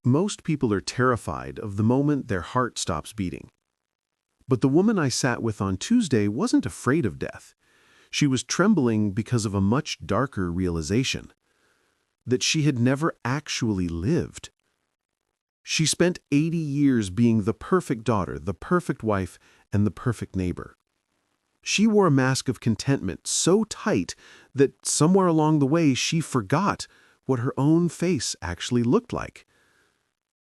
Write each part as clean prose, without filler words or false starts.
Most people are terrified of the moment their heart stops beating. But the woman I sat with on Tuesday wasn't afraid of death. She was trembling because of a much darker realization: that she had never actually lived. She spent 80 years being the perfect daughter, the perfect wife, and the perfect neighbor. She wore a mask of contentment so tight that somewhere along the way she forgot what her own face actually looked like.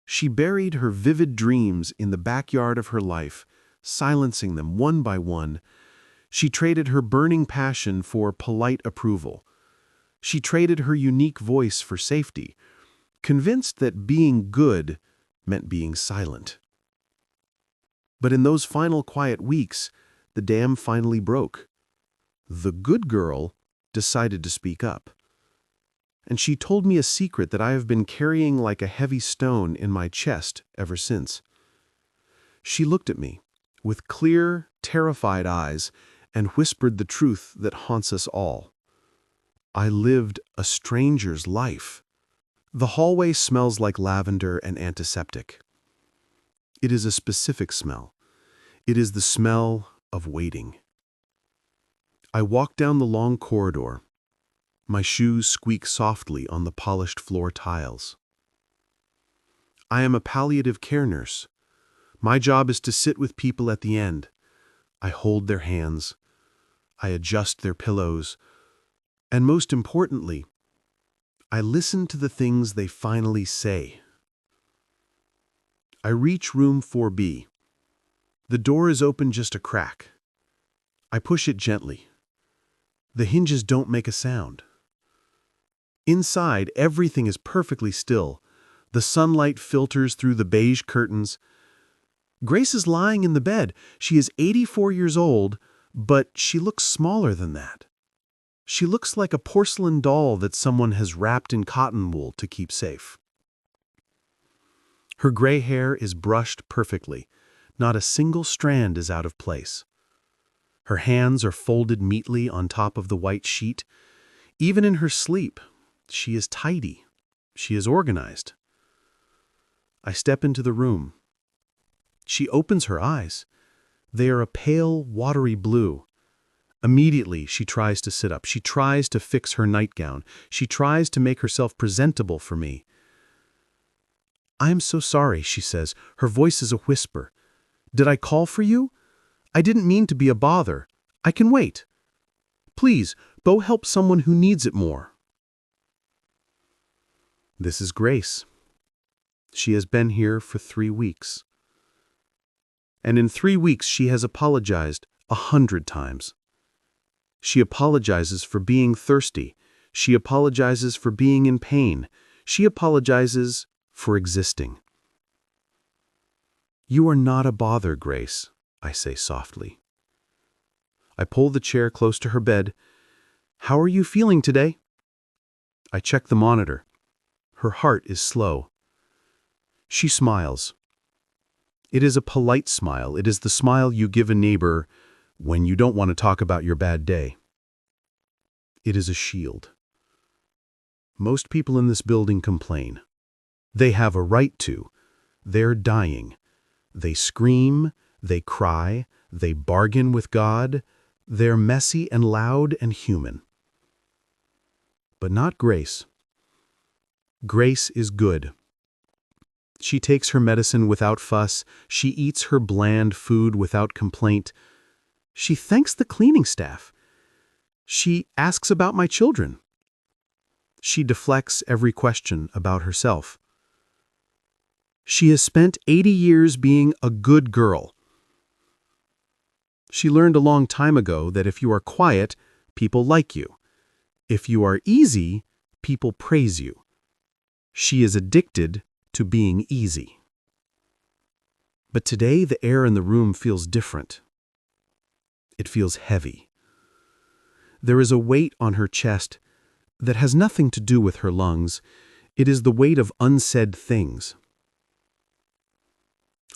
She buried her vivid dreams in the backyard of her life, silencing them one by one. She traded her burning passion for polite approval. She traded her unique voice for safety, convinced that being good meant being silent. But in those final quiet weeks, the dam finally broke. The good girl decided to speak up. And she told me a secret that I have been carrying like a heavy stone in my chest ever since. She looked at me with clear, terrified eyes and whispered the truth that haunts us all. I lived a stranger's life. The hallway smells like lavender and antiseptic. It is a specific smell. It is the smell of waiting. I walk down the long corridor. My shoes squeak softly on the polished floor tiles. I am a palliative care nurse. My job is to sit with people at the end. I hold their hands. I adjust their pillows. And most importantly, I listen to the things they finally say. I reach room 4B. The door is open just a crack. I push it gently. The hinges don't make a sound. Inside, everything is perfectly still. The sunlight filters through the beige curtains. Grace is lying in the bed. She is 84 years old, but she looks smaller than that. She looks like a porcelain doll that someone has wrapped in cotton wool to keep safe. Her gray hair is brushed perfectly. Not a single strand is out of place. Her hands are folded neatly on top of the white sheet. Even in her sleep, she is tidy. She is organized. I step into the room. She opens her eyes. They are a pale, watery blue. Immediately, she tries to sit up. She tries to fix her nightgown. She tries to make herself presentable for me. "I am so sorry," she says. Her voice is a whisper. "Did I call for you? I didn't mean to be a bother. I can wait. Please, go help someone who needs it more." This is Grace. She has been here for 3 weeks. And in 3 weeks, she has apologized 100 times. She apologizes for being thirsty. She apologizes for being in pain. She apologizes for existing. "You are not a bother, Grace," I say softly. I pull the chair close to her bed. "How are you feeling today?" I check the monitor. Her heart is slow. She smiles. It is a polite smile. It is the smile you give a neighbor when you don't want to talk about your bad day. It is a shield. Most people in this building complain. They have a right to. They're dying. They scream, they cry, they bargain with God. They're messy and loud and human. But not Grace. Grace is good. She takes her medicine without fuss. She eats her bland food without complaint. She thanks the cleaning staff. She asks about my children. She deflects every question about herself. She has spent 80 years being a good girl. She learned a long time ago that if you are quiet, people like you. If you are easy, people praise you. She is addicted to being easy. But today, the air in the room feels different. It feels heavy. There is a weight on her chest that has nothing to do with her lungs. It is the weight of unsaid things.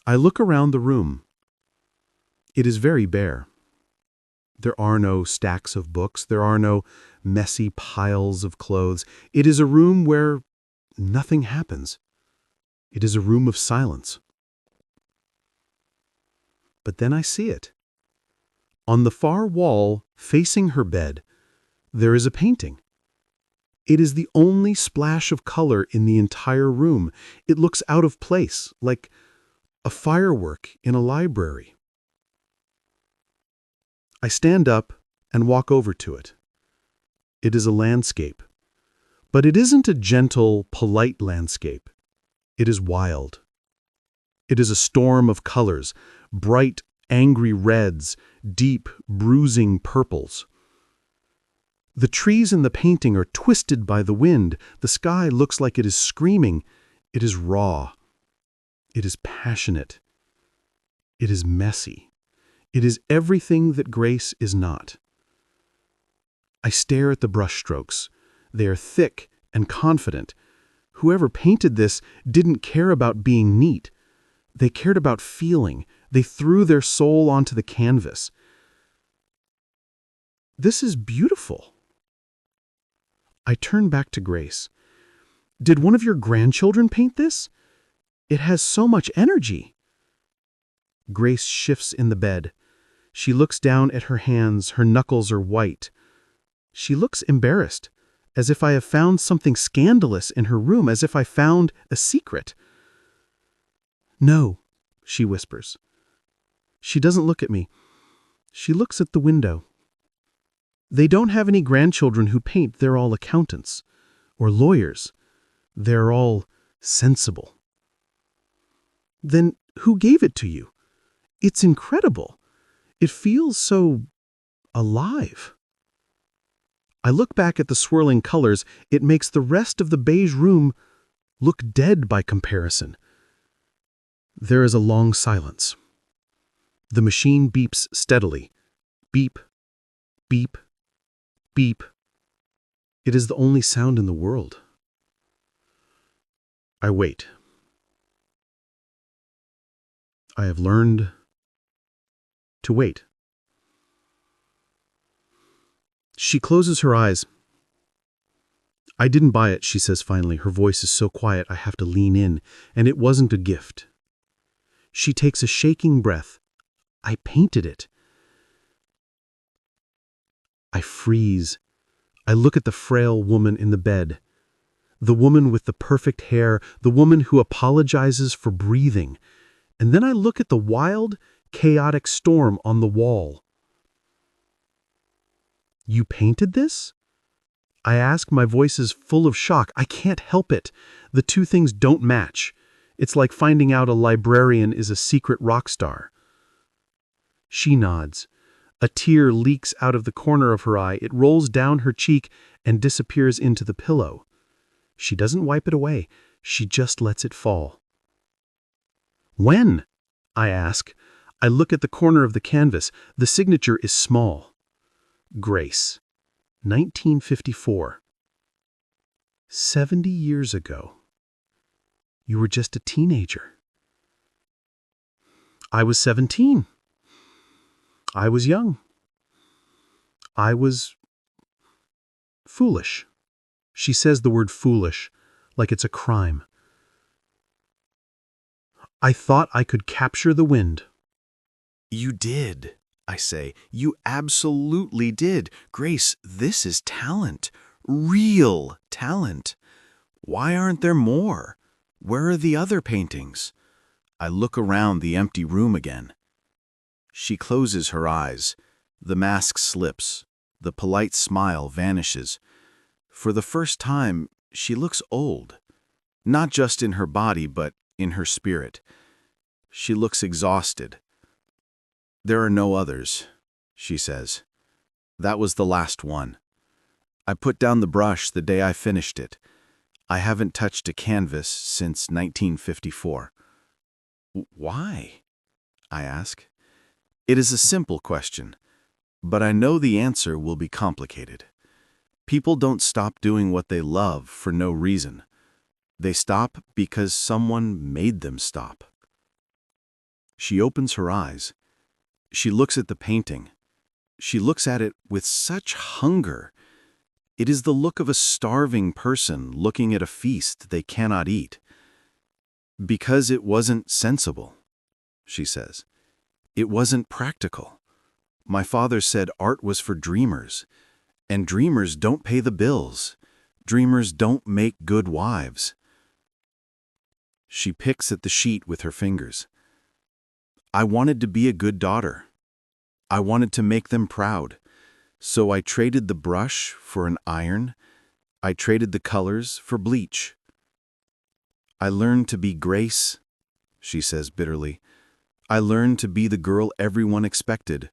I look around the room. It is very bare. There are no stacks of books. There are no messy piles of clothes. It is a room where nothing happens. It is a room of silence. But then I see it. On the far wall, facing her bed, there is a painting. It is the only splash of color in the entire room. It looks out of place, like a firework in a library. I stand up and walk over to it. It is a landscape. But it isn't a gentle, polite landscape. It is wild. It is a storm of colors, bright, angry reds, deep, bruising purples. The trees in the painting are twisted by the wind. The sky looks like it is screaming. It is raw. It is passionate. It is messy. It is everything that Grace is not. I stare at the brushstrokes. They are thick and confident. Whoever painted this didn't care about being neat. They cared about feeling. They threw their soul onto the canvas. This is beautiful. I turn back to Grace. Did one of your grandchildren paint this? It has so much energy. Grace shifts in the bed. She looks down at her hands. Her knuckles are white. She looks embarrassed, as if I have found something scandalous in her room, as if I found a secret. No, she whispers. She doesn't look at me. She looks at the window. They don't have any grandchildren who paint. They're all accountants or lawyers. They're all sensible. Then who gave it to you? It's incredible. It feels so alive. I look back at the swirling colors. It makes the rest of the beige room look dead by comparison. There is a long silence. The machine beeps steadily. Beep, beep, beep. It is the only sound in the world. I wait. I have learned to wait. She closes her eyes. I didn't buy it, she says finally. Her voice is so quiet I have to lean in, and it wasn't a gift. She takes a shaking breath. I painted it. I freeze. I look at the frail woman in the bed. The woman with the perfect hair, the woman who apologizes for breathing. And then I look at the wild, chaotic storm on the wall. You painted this? I ask, my voice is full of shock. I can't help it. The two things don't match. It's like finding out a librarian is a secret rock star. She nods. A tear leaks out of the corner of her eye. It rolls down her cheek and disappears into the pillow. She doesn't wipe it away. She just lets it fall. When? I ask. I look at the corner of the canvas. The signature is small. Grace, 1954. 70 years ago. You were just a teenager. I was 17. I was young. I was foolish. She says the word foolish like it's a crime. I thought I could capture the wind. You did, I say. You absolutely did. Grace, this is talent. Real talent. Why aren't there more? Where are the other paintings? I look around the empty room again. She closes her eyes. The mask slips. The polite smile vanishes. For the first time, she looks old. Not just in her body, but in her spirit. She looks exhausted. There are no others, she says. That was the last one. I put down the brush the day I finished it. I haven't touched a canvas since 1954. Why? I ask. It is a simple question, but I know the answer will be complicated. People don't stop doing what they love for no reason. They stop because someone made them stop. She opens her eyes. She looks at the painting. She looks at it with such hunger. It is the look of a starving person looking at a feast they cannot eat. Because it wasn't sensible, she says. It wasn't practical. My father said art was for dreamers, and dreamers don't pay the bills. Dreamers don't make good wives. She picks at the sheet with her fingers. I wanted to be a good daughter. I wanted to make them proud. So I traded the brush for an iron. I traded the colors for bleach. I learned to be Grace, she says bitterly. I learned to be the girl everyone expected,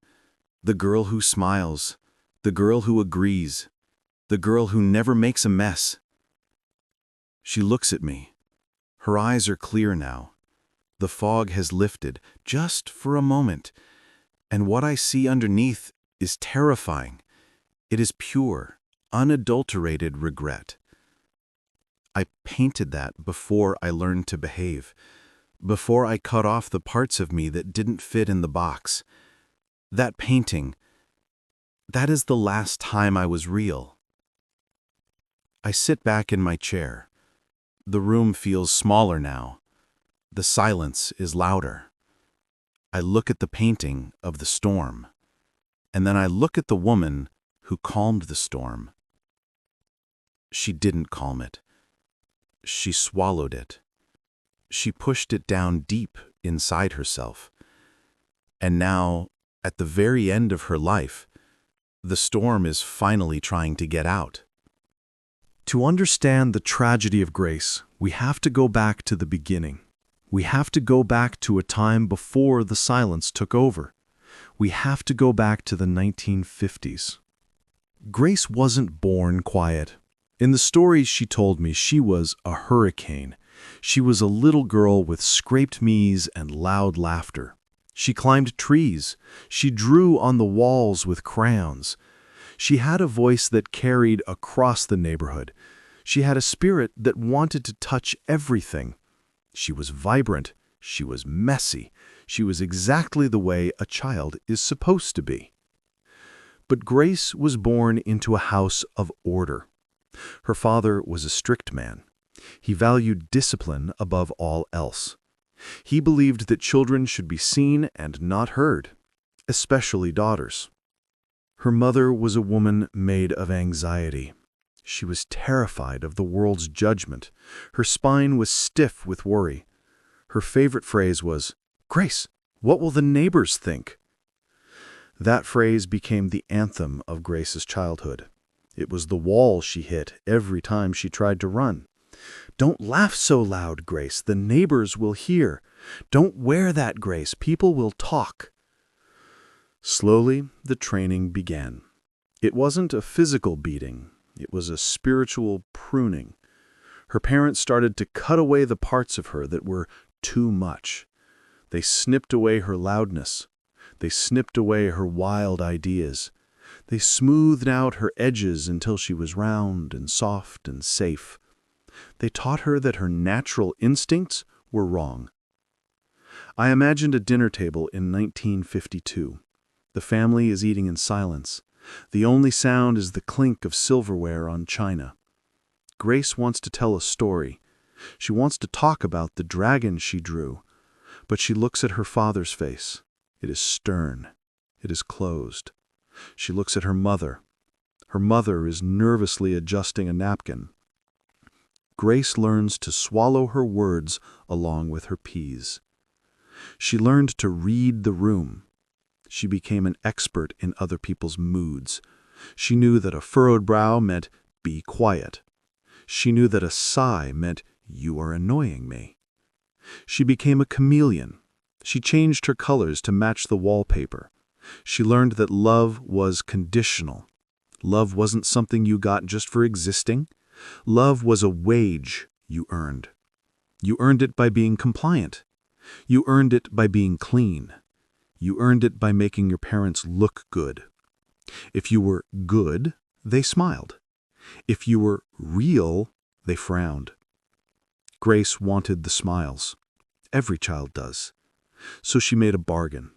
the girl who smiles, the girl who agrees, the girl who never makes a mess. She looks at me. Her eyes are clear now. The fog has lifted, just for a moment, and what I see underneath is terrifying. It is pure, unadulterated regret. I painted that before I learned to behave, before I cut off the parts of me that didn't fit in the box. That painting, that is the last time I was real. I sit back in my chair. The room feels smaller now. The silence is louder. I look at the painting of the storm, and then I look at the woman who calmed the storm. She didn't calm it. She swallowed it. She pushed it down deep inside herself. And now, at the very end of her life, the storm is finally trying to get out. To understand the tragedy of Grace, we have to go back to the beginning. We have to go back to a time before the silence took over. We have to go back to the 1950s. Grace wasn't born quiet. In the stories she told me, she was a hurricane. She was a little girl with scraped knees and loud laughter. She climbed trees. She drew on the walls with crayons. She had a voice that carried across the neighborhood. She had a spirit that wanted to touch everything. She was vibrant. She was messy. She was exactly the way a child is supposed to be. But Grace was born into a house of order. Her father was a strict man. He valued discipline above all else. He believed that children should be seen and not heard, especially daughters. Her mother was a woman made of anxiety. She was terrified of the world's judgment. Her spine was stiff with worry. Her favorite phrase was, "Grace, what will the neighbors think?" That phrase became the anthem of Grace's childhood. It was the wall she hit every time she tried to run. "Don't laugh so loud, Grace. The neighbors will hear. Don't wear that, Grace. People will talk." Slowly, the training began. It wasn't a physical beating. It was a spiritual pruning. Her parents started to cut away the parts of her that were too much. They snipped away her loudness. They snipped away her wild ideas. They smoothed out her edges until she was round and soft and safe. They taught her that her natural instincts were wrong. I imagined a dinner table in 1952. The family is eating in silence. The only sound is the clink of silverware on china. Grace wants to tell a story. She wants to talk about the dragon she drew, but she looks at her father's face. It is stern. It is closed. She looks at her mother. Her mother is nervously adjusting a napkin. Grace learns to swallow her words along with her peas. She learned to read the room. She became an expert in other people's moods. She knew that a furrowed brow meant, "Be quiet." She knew that a sigh meant, "You are annoying me." She became a chameleon. She changed her colors to match the wallpaper. She learned that love was conditional. Love wasn't something you got just for existing. Love was a wage you earned. You earned it by being compliant. You earned it by being clean. You earned it by making your parents look good. If you were good, they smiled. If you were real, they frowned. Grace wanted the smiles. Every child does. So she made a bargain.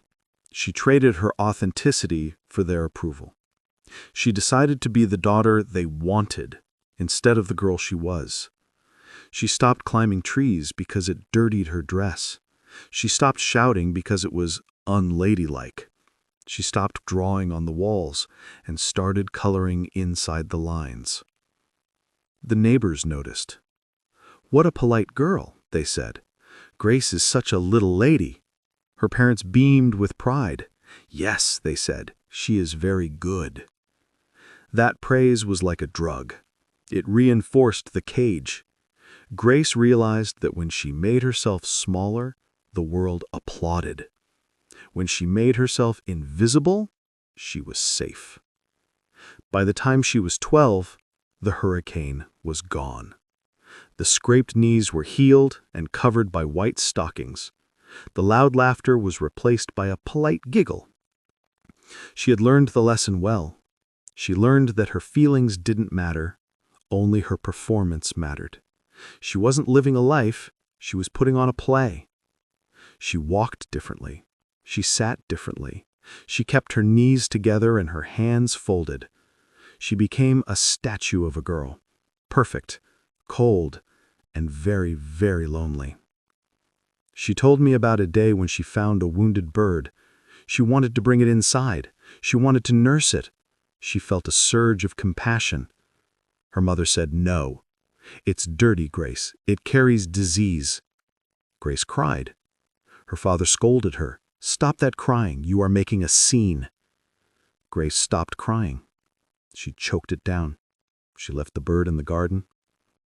She traded her authenticity for their approval. She decided to be the daughter they wanted instead of the girl she was. She stopped climbing trees because it dirtied her dress. She stopped shouting because it was unladylike. She stopped drawing on the walls and started coloring inside the lines. The neighbors noticed. "What a polite girl," they said. "Grace is such a little lady." Her parents beamed with pride. "Yes," they said, "she is very good." That praise was like a drug. It reinforced the cage. Grace realized that when she made herself smaller, the world applauded. When she made herself invisible, she was safe. By the time she was 12, the hurricane was gone. The scraped knees were healed and covered by white stockings. The loud laughter was replaced by a polite giggle. She had learned the lesson well. She learned that her feelings didn't matter, only her performance mattered. She wasn't living a life, she was putting on a play. She walked differently. She sat differently. She kept her knees together and her hands folded. She became a statue of a girl, perfect, cold, and very, very lonely. She told me about a day when she found a wounded bird. She wanted to bring it inside. She wanted to nurse it. She felt a surge of compassion. Her mother said, "No. It's dirty, Grace. It carries disease." Grace cried. Her father scolded her. "Stop that crying. You are making a scene." Grace stopped crying. She choked it down. She left the bird in the garden.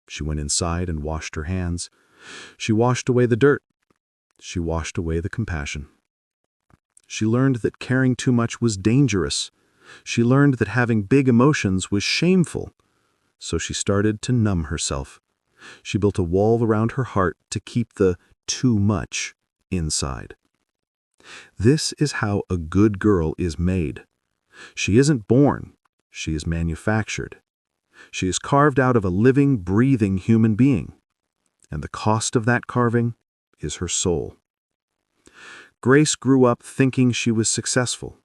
She went inside and washed her hands. She washed away the dirt. She washed away the compassion. She learned that caring too much was dangerous. She learned that having big emotions was shameful. So she started to numb herself. She built a wall around her heart to keep the too much inside. This is how a good girl is made. She isn't born. She is manufactured. She is carved out of a living, breathing human being. And the cost of that carving is her soul. Grace grew up thinking she was successful.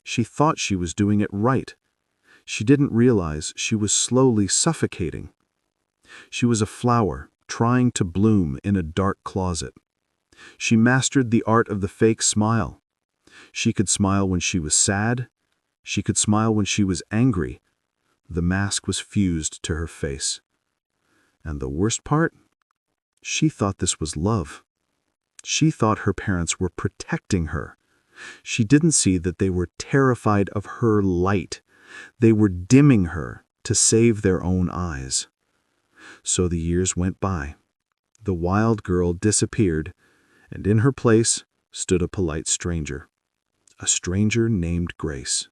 She thought she was doing it right. She didn't realize she was slowly suffocating. She was a flower trying to bloom in a dark closet. She mastered the art of the fake smile. She could smile when she was sad. She could smile when she was angry. The mask was fused to her face. And the worst part? She thought this was love. She thought her parents were protecting her. She didn't see that they were terrified of her light. They were dimming her to save their own eyes. So the years went by. The wild girl disappeared, and in her place stood a polite stranger. A stranger named Grace.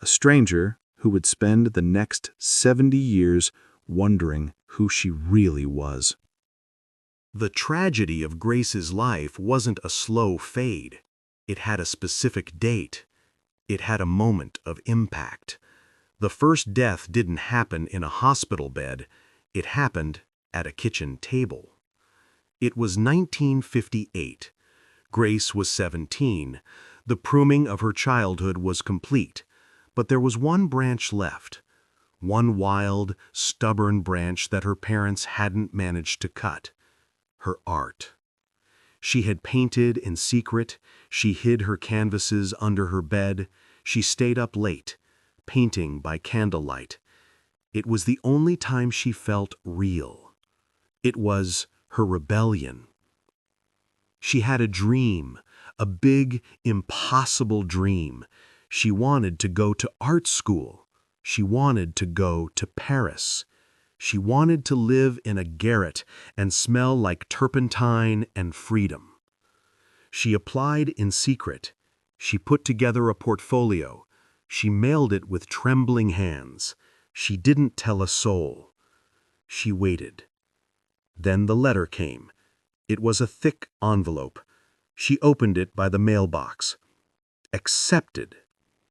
A stranger who would spend the next 70 years wondering who she really was. The tragedy of Grace's life wasn't a slow fade. It had a specific date. It had a moment of impact. The first death didn't happen in a hospital bed. It happened at a kitchen table. It was 1958. Grace was 17. The pruning of her childhood was complete. But there was one branch left. One wild, stubborn branch that her parents hadn't managed to cut. Her art. She had painted in secret. She hid her canvases under her bed. She stayed up late, painting by candlelight. It was the only time she felt real. It was her rebellion. She had a dream, a big, impossible dream. She wanted to go to art school. She wanted to go to Paris. She wanted to live in a garret and smell like turpentine and freedom. She applied in secret. She put together a portfolio. She mailed it with trembling hands. She didn't tell a soul. She waited. Then the letter came. It was a thick envelope. She opened it by the mailbox. Accepted.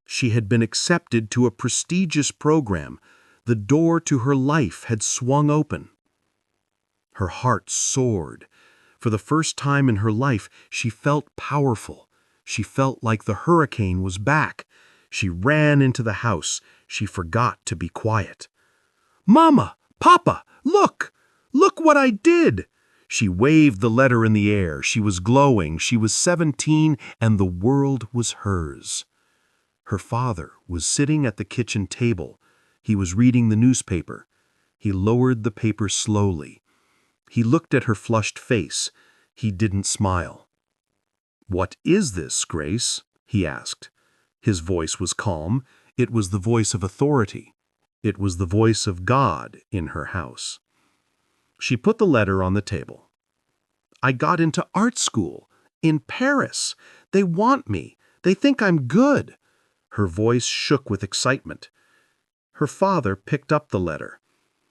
She had been accepted to a prestigious program. The door to her life had swung open. Her heart soared. For the first time in her life, she felt powerful. She felt like the hurricane was back. She ran into the house. She forgot to be quiet. "Mama! Papa! Look! Look what I did! She waved the letter in the air. She was glowing. She was 17, and the world was hers. Her father was sitting at the kitchen table. He was reading the newspaper. He lowered the paper slowly. He looked at her flushed face. He didn't smile. "What is this, Grace?" he asked. His voice was calm. It was the voice of authority. It was the voice of God in her house. She put the letter on the table. "I got into art school in Paris. They want me. They think I'm good." Her voice shook with excitement. Her father picked up the letter.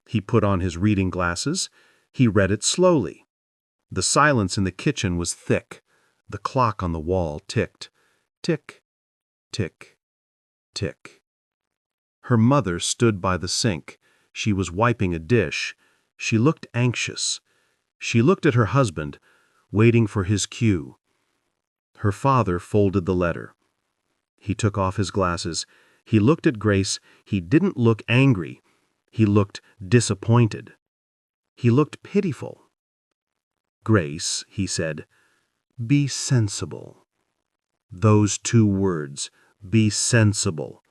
He put on his reading glasses. He read it slowly. The silence in the kitchen was thick. The clock on the wall ticked. Tick, tick, tick. Her mother stood by the sink. She was wiping a dish. She looked anxious. She looked at her husband, waiting for his cue. Her father folded the letter. He took off his glasses. He looked at Grace. He didn't look angry. He looked disappointed. He looked pitiful. "Grace," he said, "be sensible." Those 2 words, be sensible.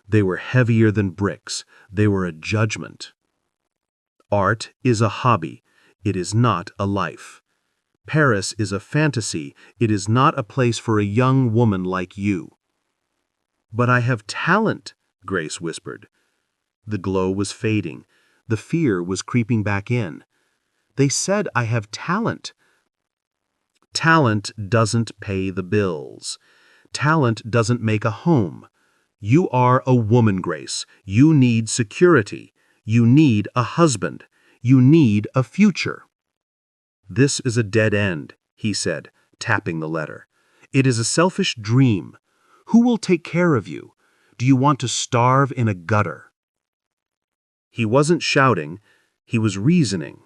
They were heavier than bricks. They were a judgment. Art is a hobby. It is not a life. Paris is a fantasy. It is not a place for a young woman like you. "But I have talent," Grace whispered. The glow was fading. The fear was creeping back in. "They said I have talent." "Talent doesn't pay the bills. Talent doesn't make a home. You are a woman, Grace. You need security. You need a husband. You need a future." "This is a dead end," he said, tapping the letter. "It is a selfish dream. Who will take care of you? Do you want to starve in a gutter?" He wasn't shouting. He was reasoning.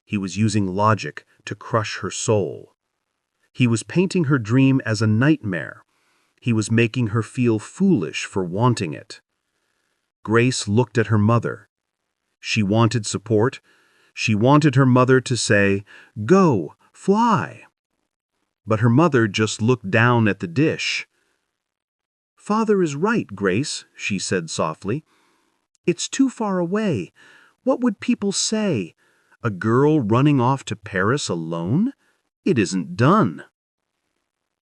He was using logic to crush her soul. He was painting her dream as a nightmare. He was making her feel foolish for wanting it. Grace looked at her mother. She wanted support. She wanted her mother to say, "Go, fly." But her mother just looked down at the dish. "Father is right, Grace," she said softly. "It's too far away. What would people say? A girl running off to Paris alone? It isn't done."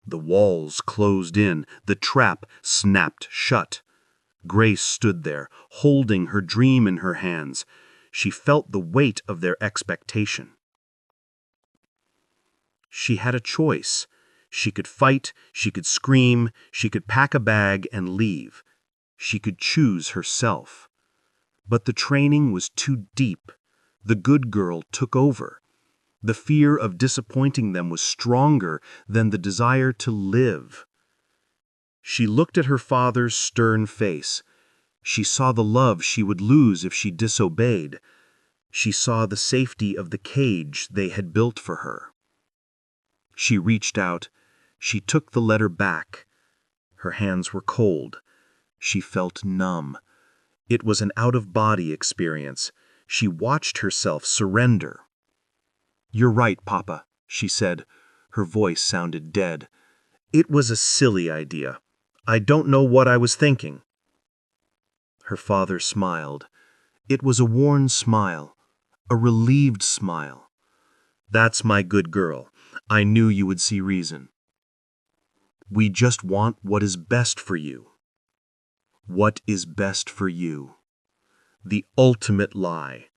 The walls closed in. The trap snapped shut. Grace stood there, holding her dream in her hands. She felt the weight of their expectation. She had a choice. She could fight, she could scream, she could pack a bag and leave. She could choose herself. But the training was too deep. The good girl took over. The fear of disappointing them was stronger than the desire to live. She looked at her father's stern face. She saw the love she would lose if she disobeyed. She saw the safety of the cage they had built for her. She reached out. She took the letter back. Her hands were cold. She felt numb. It was an out-of-body experience. She watched herself surrender. "You're right, Papa," she said. Her voice sounded dead. "It was a silly idea. I don't know what I was thinking." Her father smiled. It was a worn smile, a relieved smile. "That's my good girl. I knew you would see reason. We just want what is best for you." What is best for you? The ultimate lie.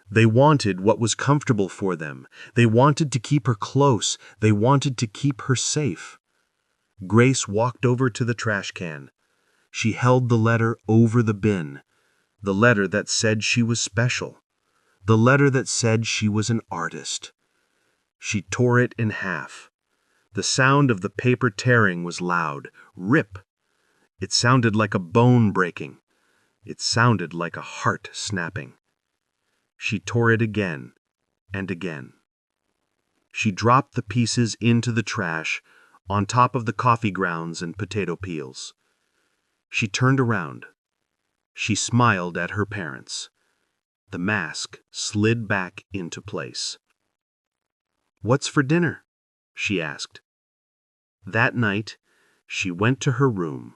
They wanted what was comfortable for them. They wanted to keep her close. They wanted to keep her safe. Grace walked over to the trash can. She held the letter over the bin. The letter that said she was special. The letter that said she was an artist. She tore it in half. The sound of the paper tearing was loud. Rip! It sounded like a bone breaking. It sounded like a heart snapping. She tore it again and again. She dropped the pieces into the trash on top of the coffee grounds and potato peels. She turned around. She smiled at her parents. The mask slid back into place. "What's for dinner?" she asked. That night, she went to her room.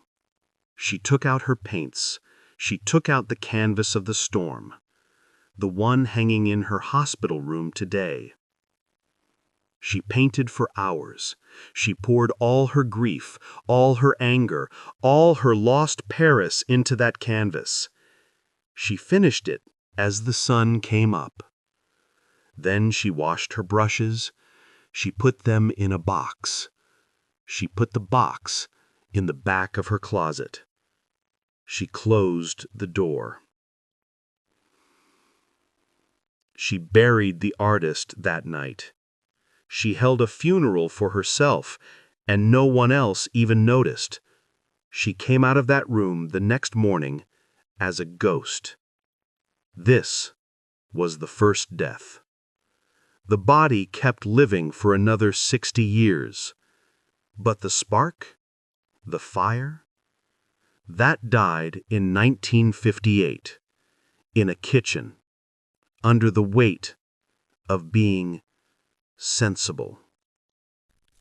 She took out her paints. She took out the canvas of the storm, the one hanging in her hospital room today. She painted for hours. She poured all her grief, all her anger, all her lost Paris into that canvas. She finished it as the sun came up. Then she washed her brushes. She put them in a box. She put the box in the back of her closet. She closed the door. She buried the artist that night. She held a funeral for herself, and no one else even noticed. She came out of that room the next morning as a ghost. This was the first death. The body kept living for another 60 years. But the spark, the fire, that died in 1958, in a kitchen, under the weight of being sensible.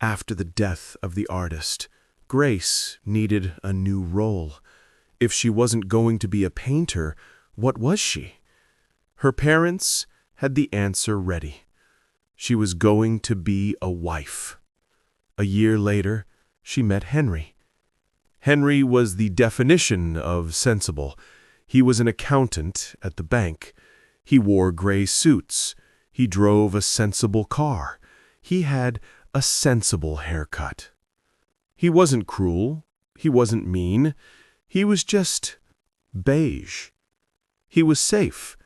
After the death of the artist, Grace needed a new role. If she wasn't going to be a painter, what was she? Her parents had the answer ready. She was going to be a wife. A year later, she met Henry. Henry was the definition of sensible. He was an accountant at the bank. He wore gray suits. He drove a sensible car. He had a sensible haircut. He wasn't cruel. He wasn't mean. He was just beige. He was safe.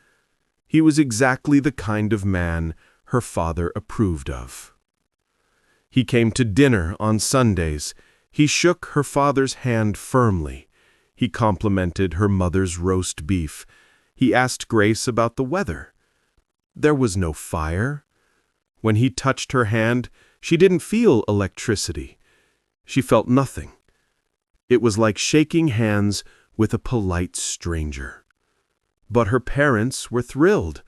He was exactly the kind of man her father approved of. He came to dinner on Sundays. He shook her father's hand firmly. He complimented her mother's roast beef. He asked Grace about the weather. There was no fire. When he touched her hand, she didn't feel electricity. She felt nothing. It was like shaking hands with a polite stranger. But her parents were thrilled.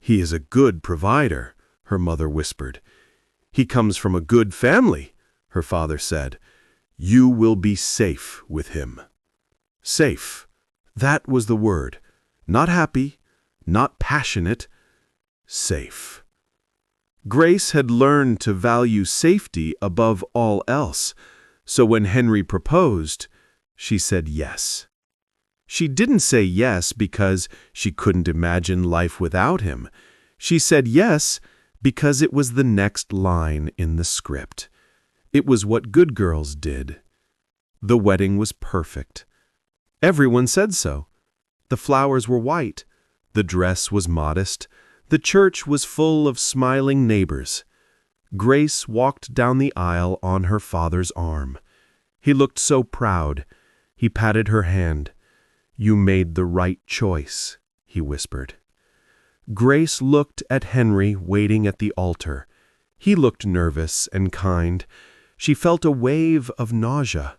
"He is a good provider," her mother whispered. "He comes from a good family," her father said. "You will be safe with him." Safe. That was the word. Not happy, not passionate. Safe. Grace had learned to value safety above all else, so when Henry proposed, she said yes. She didn't say yes because she couldn't imagine life without him. She said yes because it was the next line in the script. It was what good girls did. The wedding was perfect. Everyone said so. The flowers were white. The dress was modest. The church was full of smiling neighbors. Grace walked down the aisle on her father's arm. He looked so proud. He patted her hand. "You made the right choice," he whispered. Grace looked at Henry waiting at the altar. He looked nervous and kind. She felt a wave of nausea.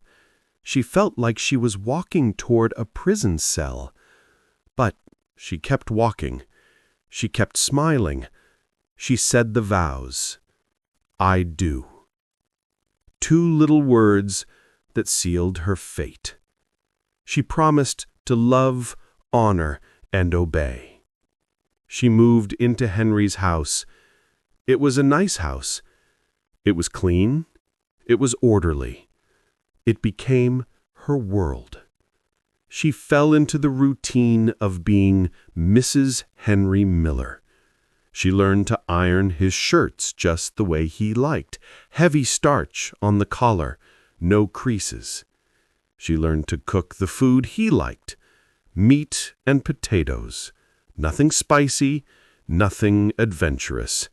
She felt like she was walking toward a prison cell. But she kept walking. She kept smiling. She said the vows. "I do." 2 little words that sealed her fate. She promised to love, honor, and obey. She moved into Henry's house. It was a nice house. It was clean. It was orderly. It became her world. She fell into the routine of being Mrs. Henry Miller. She learned to iron his shirts just the way he liked, heavy starch on the collar, no creases. She learned to cook the food he liked, meat and potatoes, nothing spicy, nothing adventurous.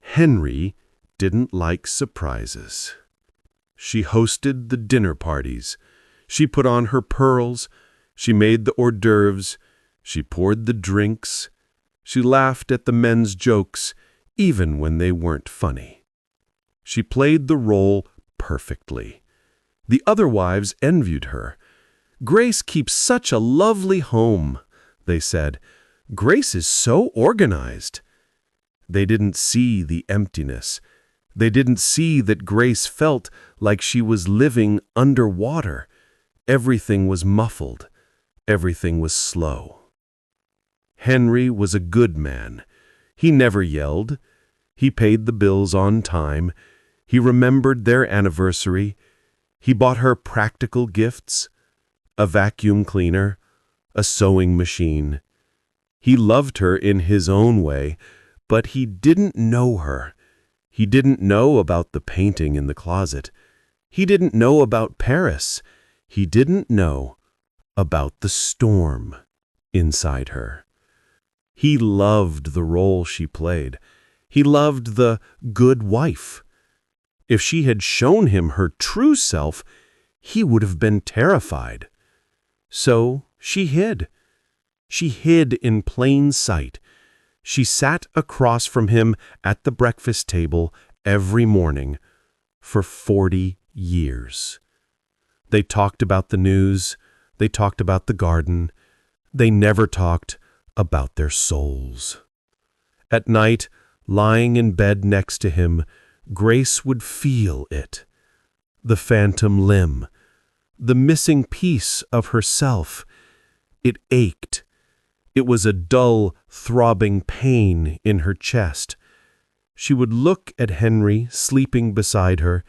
Henry didn't like surprises. She hosted the dinner parties. She put on her pearls. She made the hors d'oeuvres. She poured the drinks. She laughed at the men's jokes, even when they weren't funny. She played the role perfectly. The other wives envied her. "Grace keeps such a lovely home," they said. Grace is so organized." They didn't see the emptiness. They didn't see that Grace felt like she was living underwater. Everything was muffled. Everything was slow. Henry was a good man. He never yelled. He paid the bills on time. He remembered their anniversary. He bought her practical gifts, a vacuum cleaner, a sewing machine. He loved her in his own way, but he didn't know her. He didn't know about the painting in the closet. He didn't know about Paris. He didn't know about the storm inside her. He loved the role she played. He loved the good wife. If she had shown him her true self, he would have been terrified. So she hid. She hid in plain sight. She sat across from him at the breakfast table every morning for 40 years. They talked about the news. They talked about the garden. They never talked about their souls. At night, lying in bed next to him, Grace would feel it. The phantom limb. The missing piece of herself. It ached. It was a dull, throbbing pain in her chest. She would look at Henry sleeping beside her.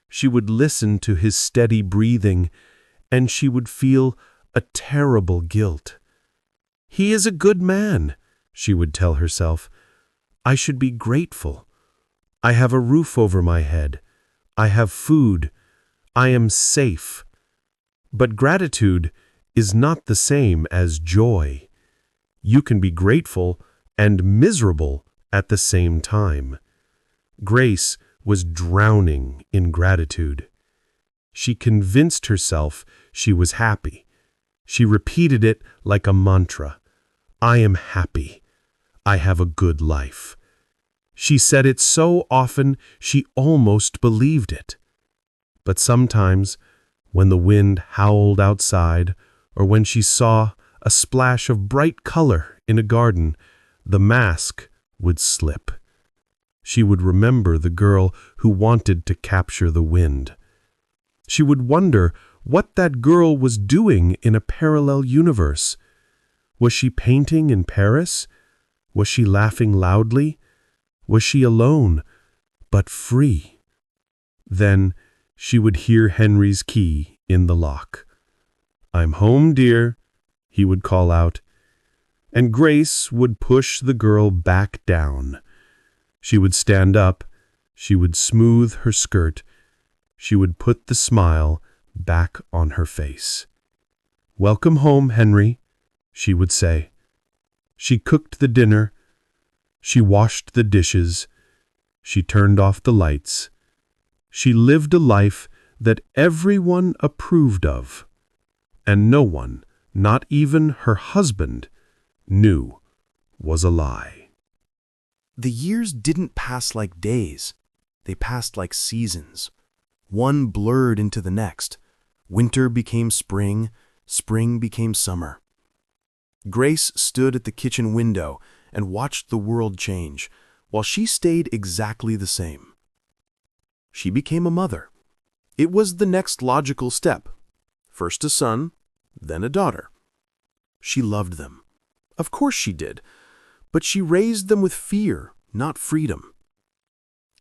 She would listen to his steady breathing, and she would feel a terrible guilt. "He is a good man," she would tell herself. "I should be grateful. I have a roof over my head. I have food. I am safe." But gratitude is not the same as joy. You can be grateful and miserable at the same time. Grace was drowning in gratitude. She convinced herself she was happy. She repeated it like a mantra. "I am happy. I have a good life." She said it so often she almost believed it. But sometimes, when the wind howled outside, or when she saw a splash of bright color in a garden, the mask would slip. She would remember the girl who wanted to capture the wind. She would wonder what that girl was doing in a parallel universe. Was she painting in Paris? Was she laughing loudly? Was she alone, but free? Then she would hear Henry's key in the lock. "I'm home, dear," he would call out. And Grace would push the girl back down. She would stand up. She would smooth her skirt. She would put the smile back on her face. "Welcome home, Henry," she would say. She cooked the dinner. She washed the dishes. She turned off the lights. She lived a life that everyone approved of, and no one, not even her husband, knew was a lie. The years didn't pass like days. They passed like seasons. One blurred into the next. Winter became spring. Spring became summer. Grace stood at the kitchen window and watched the world change, while she stayed exactly the same. She became a mother. It was the next logical step. First a son, then a daughter. She loved them. Of course she did. But she raised them with fear, not freedom.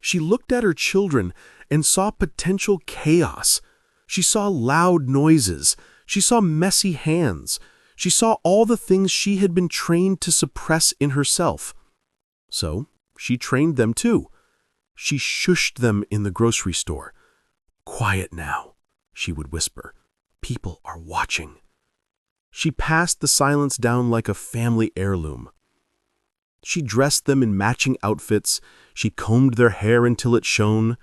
She looked at her children and saw potential chaos. She saw loud noises. She saw messy hands. She saw all the things she had been trained to suppress in herself. So she trained them too. She shushed them in the grocery store. "Quiet now," she would whisper. "People are watching." She passed the silence down like a family heirloom. She dressed them in matching outfits. She combed their hair until it shone.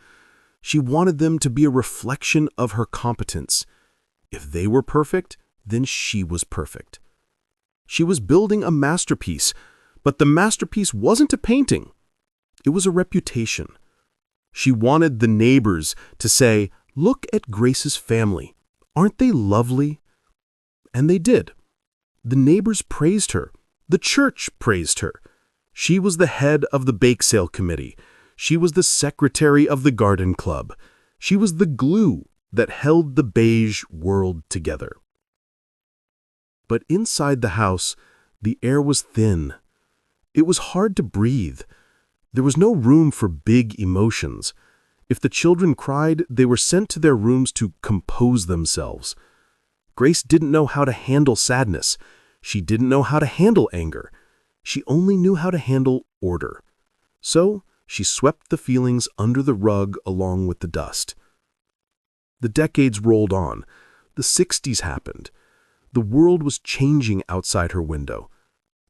She wanted them to be a reflection of her competence. If they were perfect, then she was perfect. She was building a masterpiece, but the masterpiece wasn't a painting. It was a reputation. She wanted the neighbors to say, "Look at Grace's family. Aren't they lovely?" And they did. The neighbors praised her. The church praised her. She was the head of the bake sale committee. She was the secretary of the garden club. She was the glue that held the beige world together. But inside the house, the air was thin. It was hard to breathe. There was no room for big emotions. If the children cried, they were sent to their rooms to compose themselves. Grace didn't know how to handle sadness. She didn't know how to handle anger. She only knew how to handle order. So she swept the feelings under the rug along with the dust. The decades rolled on. The 60s happened. The world was changing outside her window.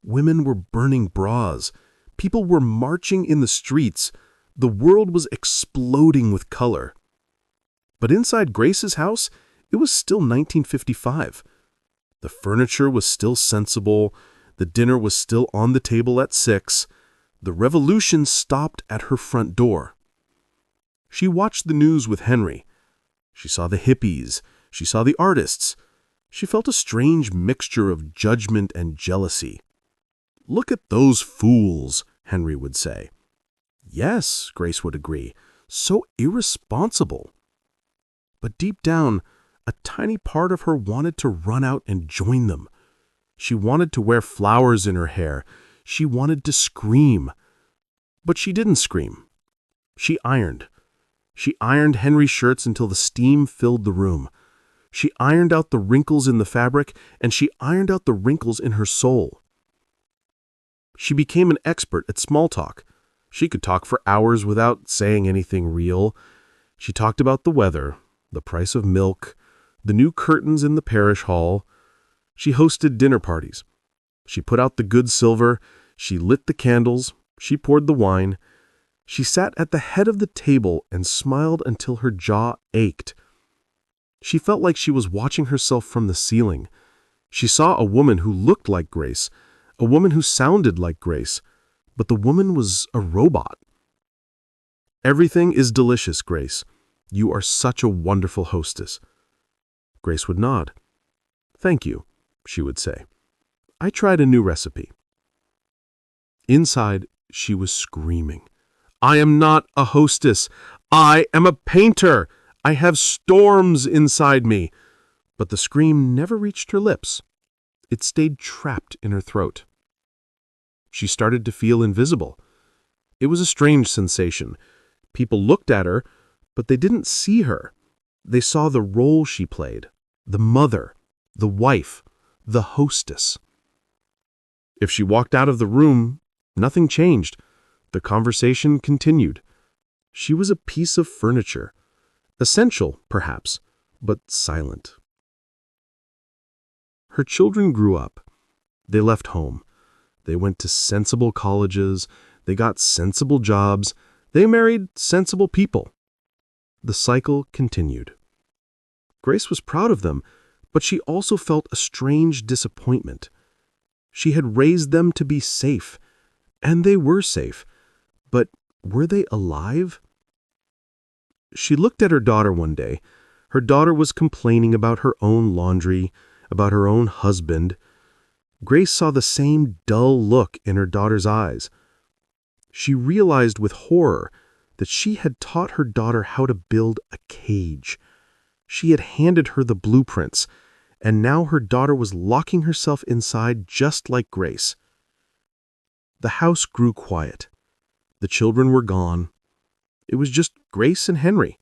Women were burning bras. People were marching in the streets. The world was exploding with color. But inside Grace's house, it was still 1955. The furniture was still sensible. The dinner was still on the table at 6. The revolution stopped at her front door. She watched the news with Henry. She saw the hippies. She saw the artists. She felt a strange mixture of judgment and jealousy. "Look at those fools," Henry would say. "Yes," Grace would agree. "So irresponsible." But deep down, a tiny part of her wanted to run out and join them. She wanted to wear flowers in her hair. She wanted to scream. But she didn't scream. She ironed. She ironed Henry's shirts until the steam filled the room. She ironed out the wrinkles in the fabric, and she ironed out the wrinkles in her soul. She became an expert at small talk. She could talk for hours without saying anything real. She talked about the weather, the price of milk, the new curtains in the parish hall. She hosted dinner parties. She put out the good silver. She lit the candles. She poured the wine. She sat at the head of the table and smiled until her jaw ached. She felt like she was watching herself from the ceiling. She saw a woman who looked like Grace, a woman who sounded like Grace, but the woman was a robot. "Everything is delicious, Grace. You are such a wonderful hostess." Grace would nod. "Thank you," she would say. "I tried a new recipe." Inside, she was screaming. "I am not a hostess. I am a painter. I have storms inside me." But the scream never reached her lips. It stayed trapped in her throat. She started to feel invisible. It was a strange sensation. People looked at her, but they didn't see her. They saw the role she played, the mother, the wife, the hostess. If she walked out of the room, nothing changed. The conversation continued. She was a piece of furniture. Essential, perhaps, but silent. Her children grew up. They left home. They went to sensible colleges. They got sensible jobs. They married sensible people. The cycle continued. Grace was proud of them, but she also felt a strange disappointment. She had raised them to be safe, and they were safe. But were they alive? She looked at her daughter one day. Her daughter was complaining about her own laundry, about her own husband. Grace saw the same dull look in her daughter's eyes. She realized with horror that she had taught her daughter how to build a cage. She had handed her the blueprints, and now her daughter was locking herself inside just like Grace. The house grew quiet. The children were gone. It was just Grace and Henry,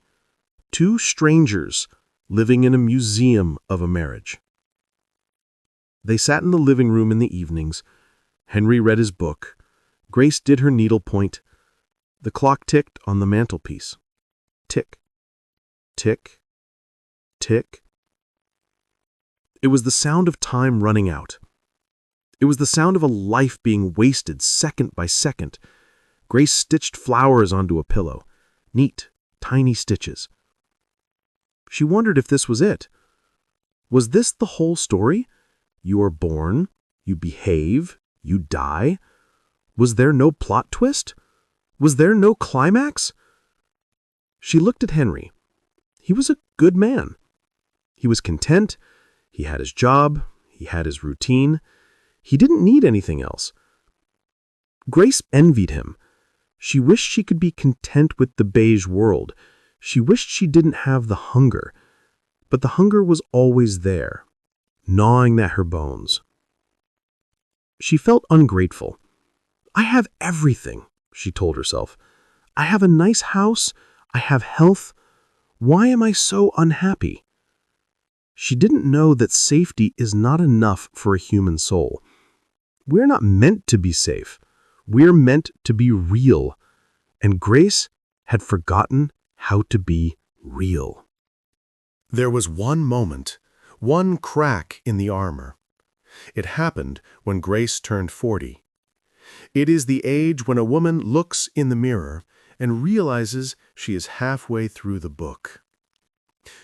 two strangers living in a museum of a marriage. They sat in the living room in the evenings. Henry read his book. Grace did her needlepoint. The clock ticked on the mantelpiece. Tick, tick, tick. It was the sound of time running out. It was the sound of a life being wasted second by second. Grace stitched flowers onto a pillow. Neat, tiny stitches. She wondered if this was it. Was this the whole story? You are born, you behave, you die. Was there no plot twist? Was there no climax? She looked at Henry. He was a good man. He was content. He had his job. He had his routine. He didn't need anything else. Grace envied him. She wished she could be content with the beige world. She wished she didn't have the hunger. But the hunger was always there, gnawing at her bones. She felt ungrateful. I have everything, she told herself. I have a nice house. I have health. Why am I so unhappy? She didn't know that safety is not enough for a human soul. We're not meant to be safe. We're meant to be real. And Grace had forgotten how to be real. There was one moment, one crack in the armor. It happened when Grace turned 40. It is the age when a woman looks in the mirror and realizes she is halfway through the book.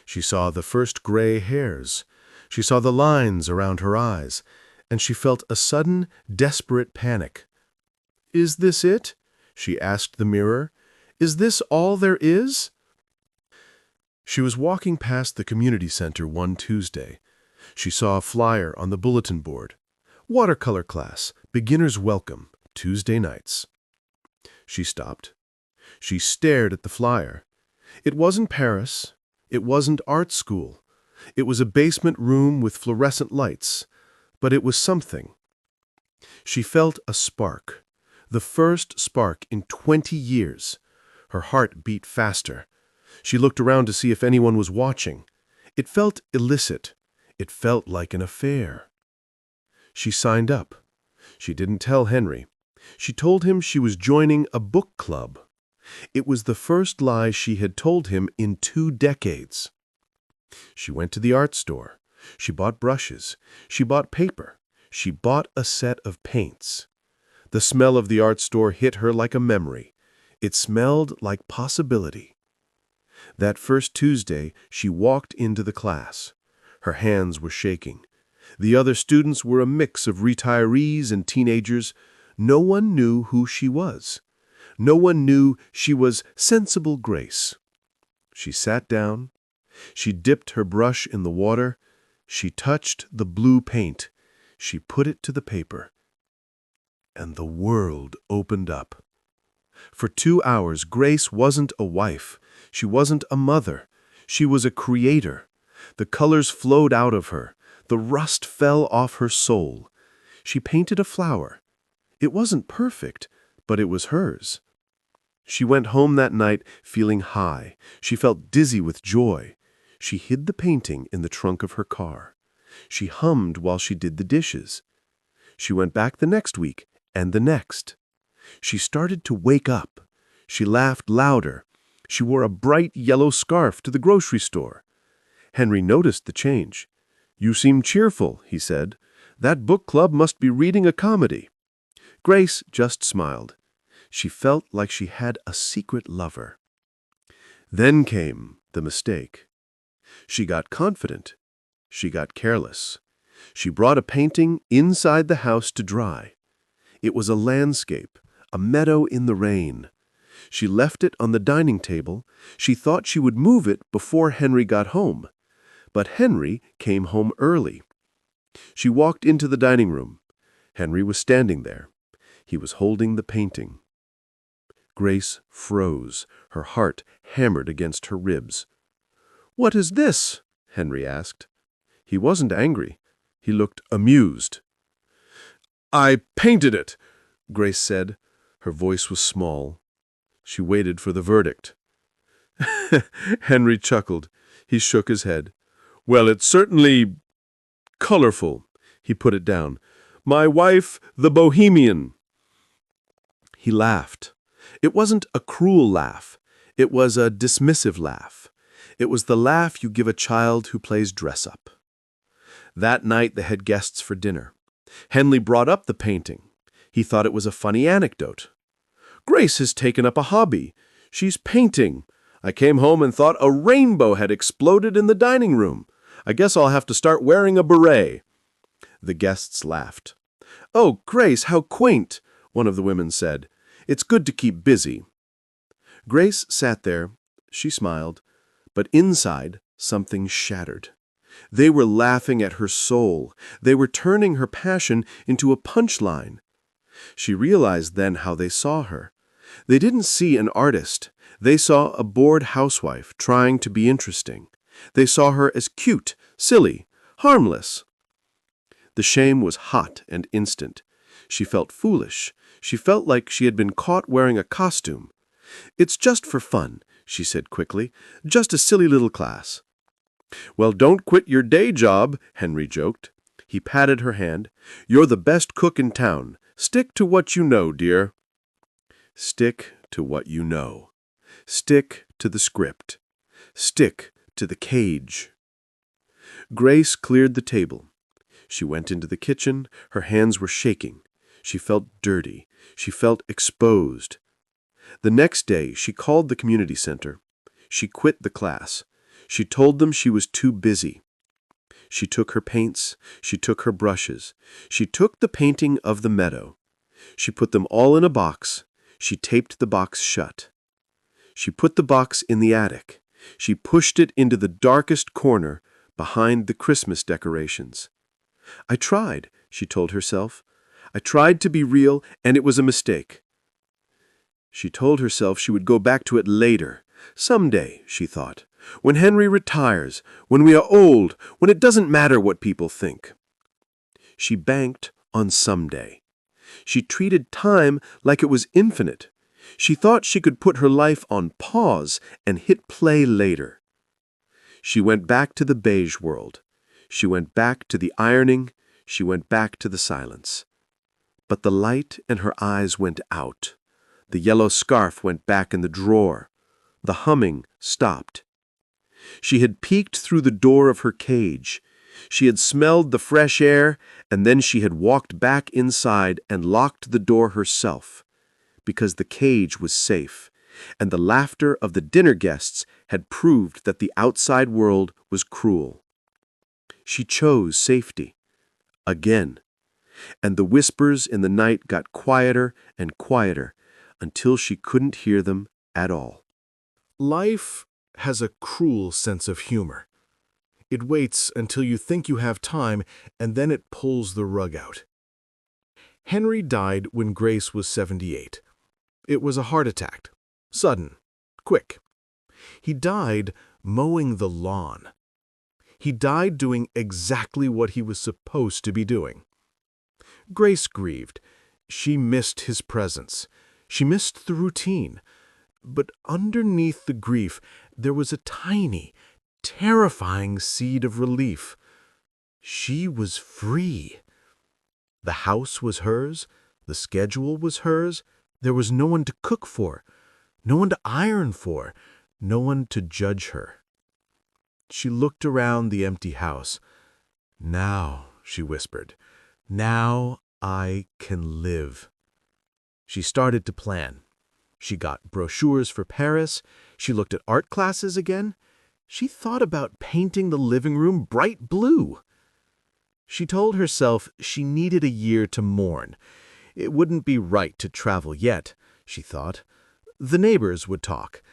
She saw the first gray hairs. She saw the lines around her eyes, and she felt a sudden, desperate panic. "Is this it?" she asked the mirror. "Is this all there is?" She was walking past the community center one Tuesday. She saw a flyer on the bulletin board. Watercolor class, beginner's welcome, Tuesday nights. She stopped. She stared at the flyer. It wasn't Paris. It wasn't art school. It was a basement room with fluorescent lights. But it was something. She felt a spark. The first spark in 20 years. Her heart beat faster. She looked around to see if anyone was watching. It felt illicit. It felt like an affair. She signed up. She didn't tell Henry. She told him she was joining a book club. It was the first lie she had told him in 2 decades. She went to the art store. She bought brushes. She bought paper. She bought a set of paints. The smell of the art store hit her like a memory. It smelled like possibility. That first Tuesday, she walked into the class. Her hands were shaking. The other students were a mix of retirees and teenagers. No one knew who she was. No one knew she was sensible Grace. She sat down. She dipped her brush in the water. She touched the blue paint. She put it to the paper. And the world opened up. For 2 hours, Grace wasn't a wife. She wasn't a mother. She was a creator. The colors flowed out of her. The rust fell off her soul. She painted a flower. It wasn't perfect, but it was hers. She went home that night feeling high. She felt dizzy with joy. She hid the painting in the trunk of her car. She hummed while she did the dishes. She went back the next week and the next. She started to wake up. She laughed louder. She wore a bright yellow scarf to the grocery store. Henry noticed the change. "You seem cheerful," he said. "That book club must be reading a comedy." Grace just smiled. She felt like she had a secret lover. Then came the mistake. She got confident. She got careless. She brought a painting inside the house to dry. It was a landscape, a meadow in the rain. She left it on the dining table. She thought she would move it before Henry got home. But Henry came home early. She walked into the dining room. Henry was standing there. He was holding the painting. Grace froze. Her heart hammered against her ribs. "What is this?" Henry asked. He wasn't angry. He looked amused. "I painted it," Grace said. Her voice was small. She waited for the verdict. Henry chuckled. He shook his head. "Well, it's certainly colorful." He put it down. "My wife, the Bohemian." He laughed. It wasn't a cruel laugh. It was a dismissive laugh. It was the laugh you give a child who plays dress-up. That night they had guests for dinner. Henry brought up the painting. He thought it was a funny anecdote. "Grace has taken up a hobby. She's painting. I came home and thought a rainbow had exploded in the dining room. I guess I'll have to start wearing a beret." The guests laughed. "Oh, Grace, how quaint," one of the women said. "It's good to keep busy." Grace sat there. She smiled. But inside, something shattered. They were laughing at her soul. They were turning her passion into a punchline. She realized then how they saw her. They didn't see an artist. They saw a bored housewife trying to be interesting. They saw her as cute, silly, harmless. The shame was hot and instant. She felt foolish. She felt like she had been caught wearing a costume. "It's just for fun," she said quickly. "Just a silly little class." "Well, don't quit your day job," Henry joked. He patted her hand. "You're the best cook in town. Stick to what you know, dear." Stick to what you know. Stick to the script. Stick to the cage. Grace cleared the table. She went into the kitchen. Her hands were shaking. She felt dirty. She felt exposed. The next day, she called the community center. She quit the class. She told them she was too busy. She took her paints. She took her brushes. She took the painting of the meadow. She put them all in a box. She taped the box shut. She put the box in the attic. She pushed it into the darkest corner behind the Christmas decorations. "I tried," she told herself. "I tried to be real, and it was a mistake." She told herself she would go back to it later. Someday, she thought. When Henry retires, when we are old, when it doesn't matter what people think. She banked on someday. She treated time like it was infinite. She thought she could put her life on pause and hit play later. She went back to the beige world. She went back to the ironing. She went back to the silence. But the light in her eyes went out. The yellow scarf went back in the drawer. The humming stopped. She had peeked through the door of her cage. She had smelled the fresh air, and then she had walked back inside and locked the door herself, because the cage was safe, and the laughter of the dinner guests had proved that the outside world was cruel. She chose safety. Again. And the whispers in the night got quieter and quieter, until she couldn't hear them at all. Life has a cruel sense of humor. It waits until you think you have time, and then it pulls the rug out. Henry died when Grace was 78. It was a heart attack. Sudden. Quick. He died mowing the lawn. He died doing exactly what he was supposed to be doing. Grace grieved. She missed his presence. She missed the routine. But underneath the grief, there was a tiny, terrifying seed of relief. She was free. The house was hers. The schedule was hers. There was no one to cook for, no one to iron for, no one to judge her. She looked around the empty house. "Now," she whispered, "now I can live." She started to plan. She got brochures for Paris. She looked at art classes again. She thought about painting the living room bright blue. She told herself she needed a year to mourn. It wouldn't be right to travel yet, she thought. The neighbors would talk.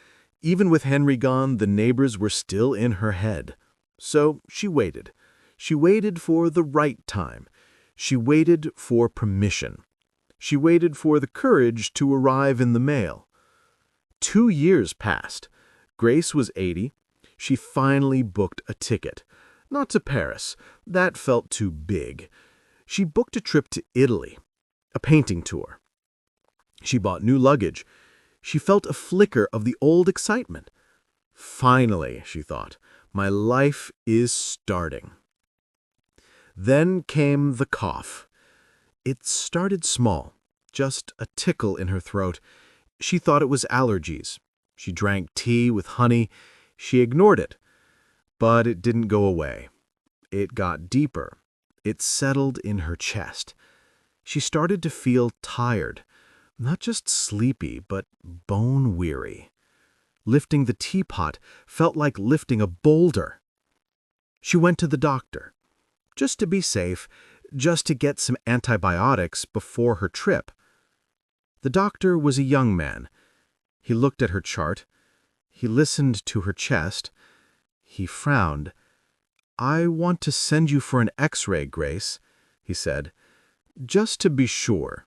Even with Henry gone, the neighbors were still in her head. So she waited. She waited for the right time. She waited for permission. She waited for the courage to arrive in the mail. 2 years passed. Grace was 80. She finally booked a ticket. Not to Paris. That felt too big. She booked a trip to Italy, a painting tour. She bought new luggage. She felt a flicker of the old excitement. Finally, she thought, my life is starting. Then came the cough. It started small, just a tickle in her throat. She thought it was allergies. She drank tea with honey. She ignored it. But it didn't go away. It got deeper. It settled in her chest. She started to feel tired, not just sleepy, but bone-weary. Lifting the teapot felt like lifting a boulder. She went to the doctor, just to be safe, just to get some antibiotics before her trip. The doctor was a young man. He looked at her chart. He listened to her chest. He frowned. "I want to send you for an X-ray, Grace," he said, "just to be sure."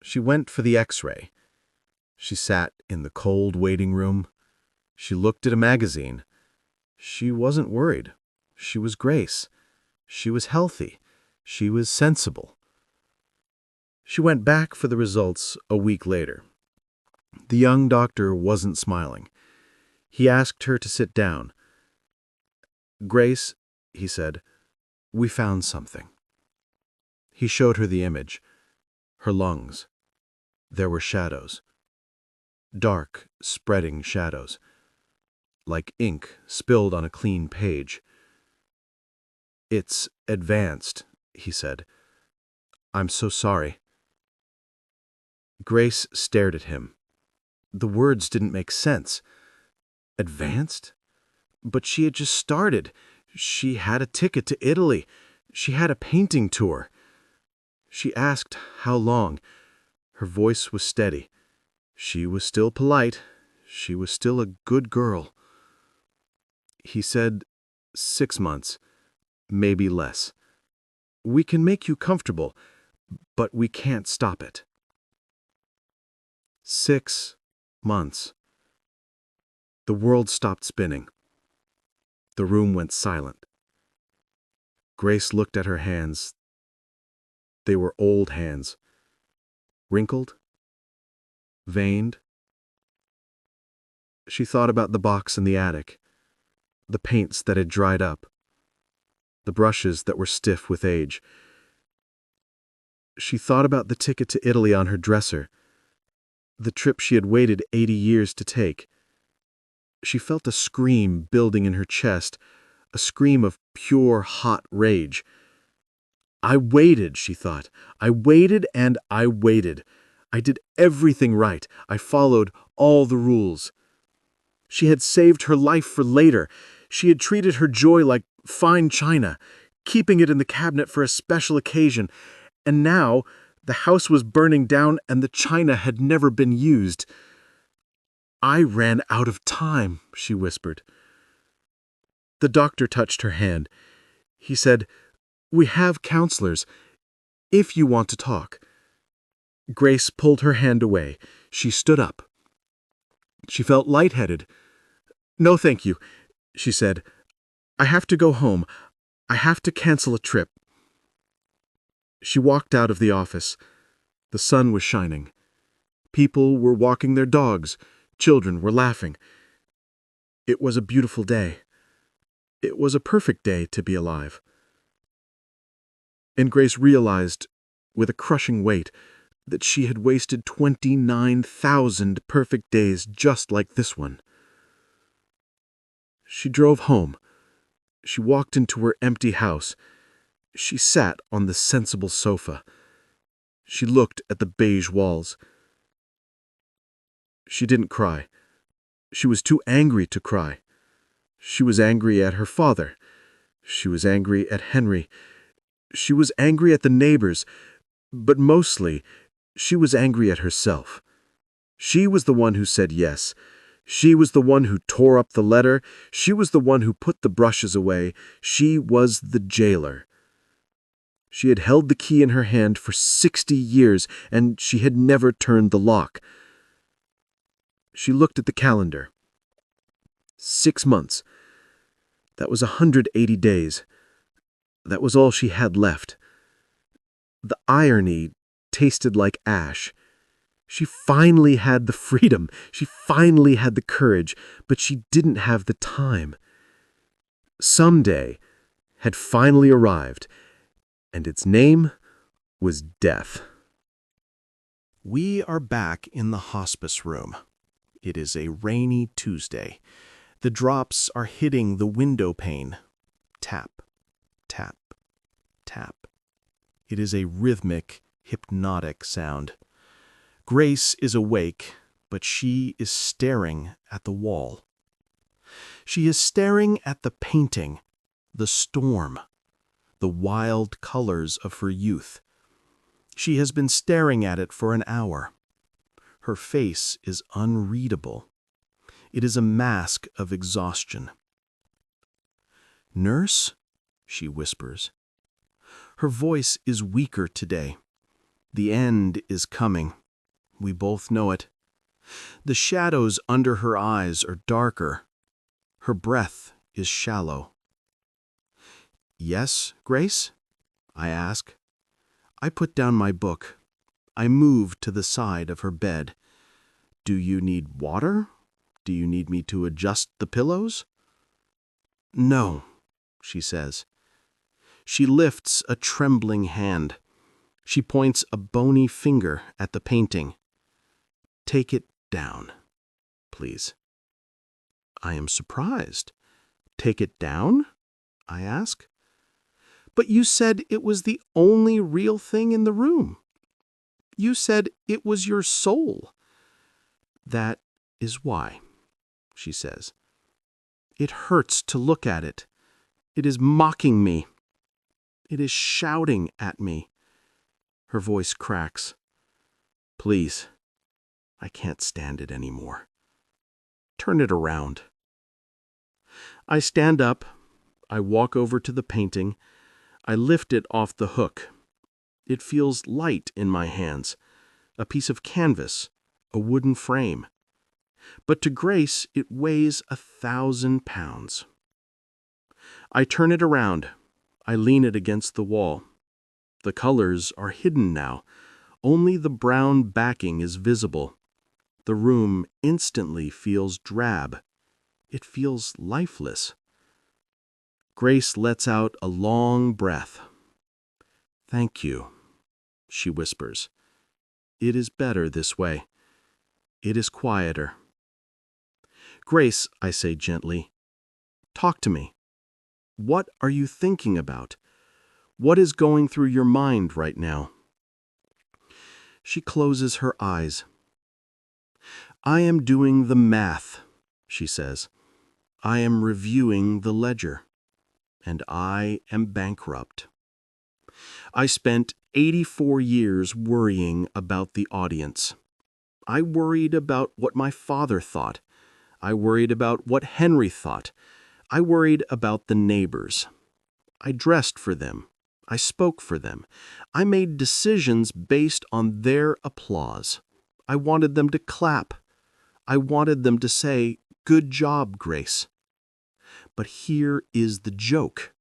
She went for the X-ray. She sat in the cold waiting room. She looked at a magazine. She wasn't worried. She was Grace. She was healthy. She was sensible. She went back for the results a week later. The young doctor wasn't smiling. He asked her to sit down. "Grace," he said, "we found something." He showed her the image. Her lungs. There were shadows. Dark, spreading shadows. Like ink spilled on a clean page. "It's advanced," he said. "I'm so sorry." Grace stared at him. The words didn't make sense. Advanced? But she had just started. She had a ticket to Italy. She had a painting tour. She asked how long. Her voice was steady. She was still polite. She was still a good girl. He said, 6 months, maybe less. "We can make you comfortable, but we can't stop it." 6 months. The world stopped spinning. The room went silent. Grace looked at her hands. They were old hands. Wrinkled. Veined. She thought about the box in the attic. The paints that had dried up. The brushes that were stiff with age. She thought about the ticket to Italy on her dresser. The trip she had waited 80 years to take. She felt a scream building in her chest, a scream of pure, hot rage. "I waited," she thought. "I waited and I waited. I did everything right. I followed all the rules." She had saved her life for later. She had treated her joy like fine china, keeping it in the cabinet for a special occasion. And now the house was burning down and the china had never been used. "I ran out of time," she whispered. The doctor touched her hand. He said, "We have counselors, if you want to talk." Grace pulled her hand away. She stood up. She felt lightheaded. "No, thank you," she said. "I have to go home. I have to cancel a trip." She walked out of the office. The sun was shining. People were walking their dogs. Children were laughing. It was a beautiful day. It was a perfect day to be alive. And Grace realized, with a crushing weight, that she had wasted 29,000 perfect days just like this one. She drove home. She walked into her empty house. She sat on the sensible sofa. She looked at the beige walls. She didn't cry. She was too angry to cry. She was angry at her father. She was angry at Henry. She was angry at the neighbors, but mostly, she was angry at herself. She was the one who said yes. She was the one who tore up the letter. She was the one who put the brushes away. She was the jailer. She had held the key in her hand for 60 years, and she had never turned the lock. She looked at the calendar. 6 months. That was 180 days. That was all she had left. The irony tasted like ash. She finally had the freedom. She finally had the courage, but she didn't have the time. Someday had finally arrived, and its name was death. We are back in the hospice room. It is a rainy Tuesday. The drops are hitting the window pane. Tap, tap, tap. It is a rhythmic, hypnotic sound. Grace is awake, but she is staring at the wall. She is staring at the painting, the storm, the wild colors of her youth. She has been staring at it for an hour. Her face is unreadable. It is a mask of exhaustion. "Nurse?" she whispers. Her voice is weaker today. The end is coming. We both know it. The shadows under her eyes are darker. Her breath is shallow. "Yes, Grace?" I ask. I put down my book. I move to the side of her bed. "Do you need water? Do you need me to adjust the pillows?" "No," she says. She lifts a trembling hand. She points a bony finger at the painting. "Take it down, please." I am surprised. "Take it down?" I ask. "But you said it was the only real thing in the room. You said it was your soul." "That is why," she says. "It hurts to look at it. It is mocking me. It is shouting at me." Her voice cracks. "Please, I can't stand it anymore. Turn it around." I stand up. I walk over to the painting. I lift it off the hook. It feels light in my hands. A piece of canvas, a wooden frame. But to Grace, it weighs 1,000 pounds. I turn it around. I lean it against the wall. The colors are hidden now. Only the brown backing is visible. The room instantly feels drab. It feels lifeless. Grace lets out a long breath. "Thank you," she whispers. "It is better this way. It is quieter." "Grace," I say gently, "talk to me. What are you thinking about? What is going through your mind right now?" She closes her eyes. "I am doing the math," she says. "I am reviewing the ledger. And I am bankrupt. I spent 84 years worrying about the audience. I worried about what my father thought. I worried about what Henry thought. I worried about the neighbors. I dressed for them. I spoke for them. I made decisions based on their applause. I wanted them to clap. I wanted them to say, 'Good job, Grace.' But here is the joke.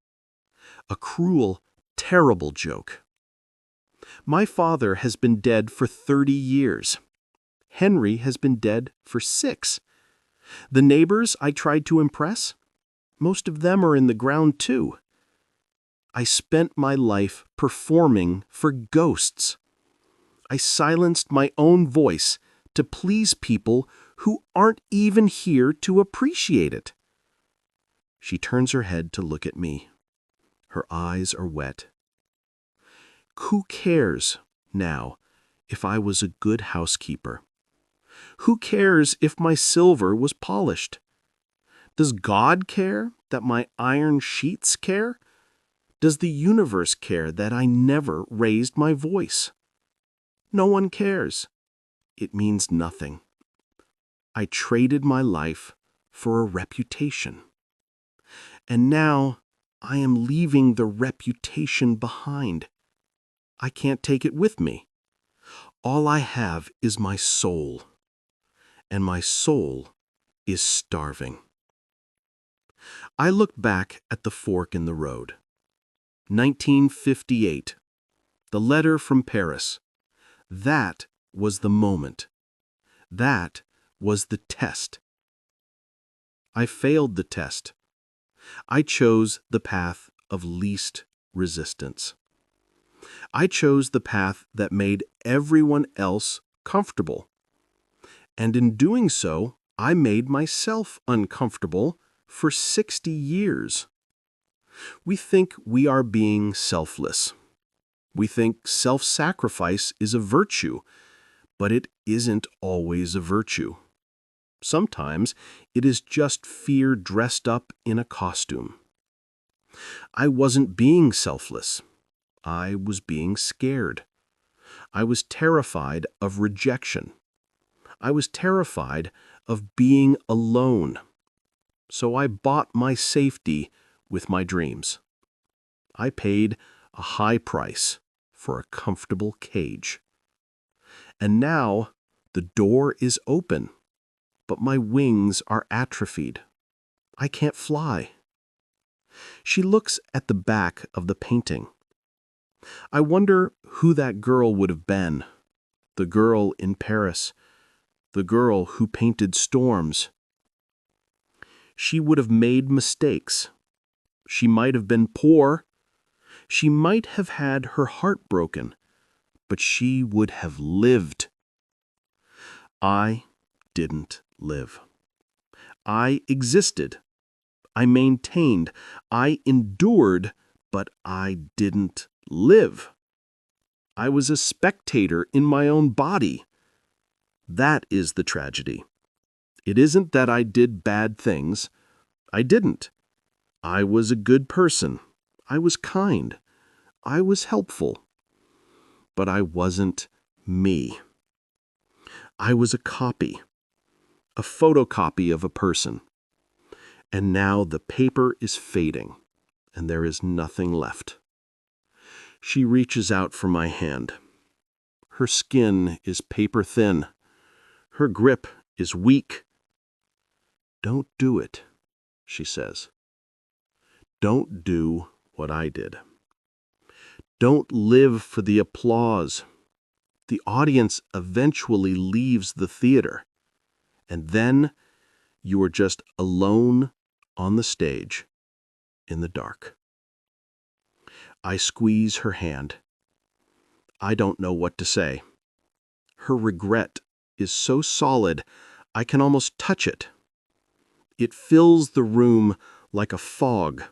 A cruel, terrible joke. My father has been dead for 30 years. Henry has been dead for 6. The neighbors I tried to impress, most of them are in the ground too. I spent my life performing for ghosts. I silenced my own voice to please people who aren't even here to appreciate it." She turns her head to look at me. Her eyes are wet. "Who cares, now, if I was a good housekeeper? Who cares if my silver was polished? Does God care that my iron sheets care? Does the universe care that I never raised my voice? No one cares. It means nothing. I traded my life for a reputation. And now I am leaving the reputation behind. I can't take it with me. All I have is my soul. And my soul is starving." I look back at the fork in the road. 1958. The letter from Paris. That was the moment. That was the test. I failed the test. I chose the path of least resistance. I chose the path that made everyone else comfortable. And in doing so, I made myself uncomfortable for 60 years. We think we are being selfless. We think self-sacrifice is a virtue, but it isn't always a virtue. Sometimes it is just fear dressed up in a costume. I wasn't being selfless. I was being scared. I was terrified of rejection. I was terrified of being alone. So I bought my safety with my dreams. I paid a high price for a comfortable cage. And now the door is open, but my wings are atrophied. I can't fly. She looks at the back of the painting. I wonder who that girl would have been. The girl in Paris. The girl who painted storms. She would have made mistakes. She might have been poor. She might have had her heart broken, but she would have lived. I didn't live. I existed. I maintained. I endured, but I didn't live. I was a spectator in my own body. That is the tragedy. It isn't that I did bad things. I didn't. I was a good person. I was kind. I was helpful. But I wasn't me. I was a copy, a photocopy of a person. And now the paper is fading, and there is nothing left. She reaches out for my hand. Her skin is paper thin. Her grip is weak. Don't do it, she says. Don't do what I did. Don't live for the applause. The audience eventually leaves the theater, and then you are just alone on the stage in the dark. I squeeze her hand. I don't know what to say. Her regret is so solid, I can almost touch it. It fills the room like a fog.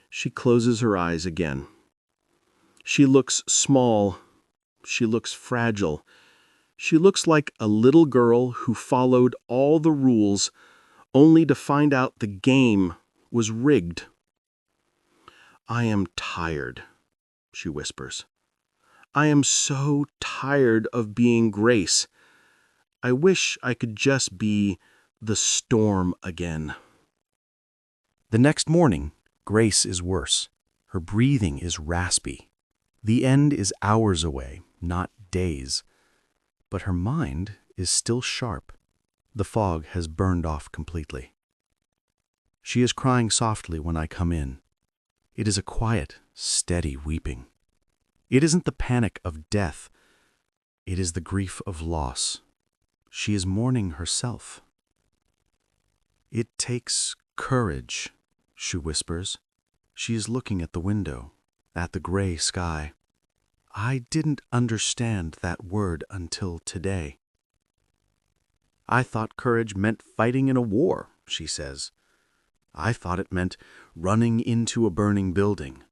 She closes her eyes again. She looks small. She looks fragile. She looks like a little girl who followed all the rules only to find out the game was rigged. I am tired, she whispers. I am so tired of being Grace. I wish I could just be the storm again. The next morning, Grace is worse. Her breathing is raspy. The end is hours away, not days. But her mind is still sharp. The fog has burned off completely. She is crying softly when I come in. It is a quiet, steady weeping. It isn't the panic of death. It is the grief of loss. She is mourning herself. It takes courage, she whispers. She is looking at the window, at the gray sky. I didn't understand that word until today. I thought courage meant fighting in a war, she says. I thought it meant running into a burning building.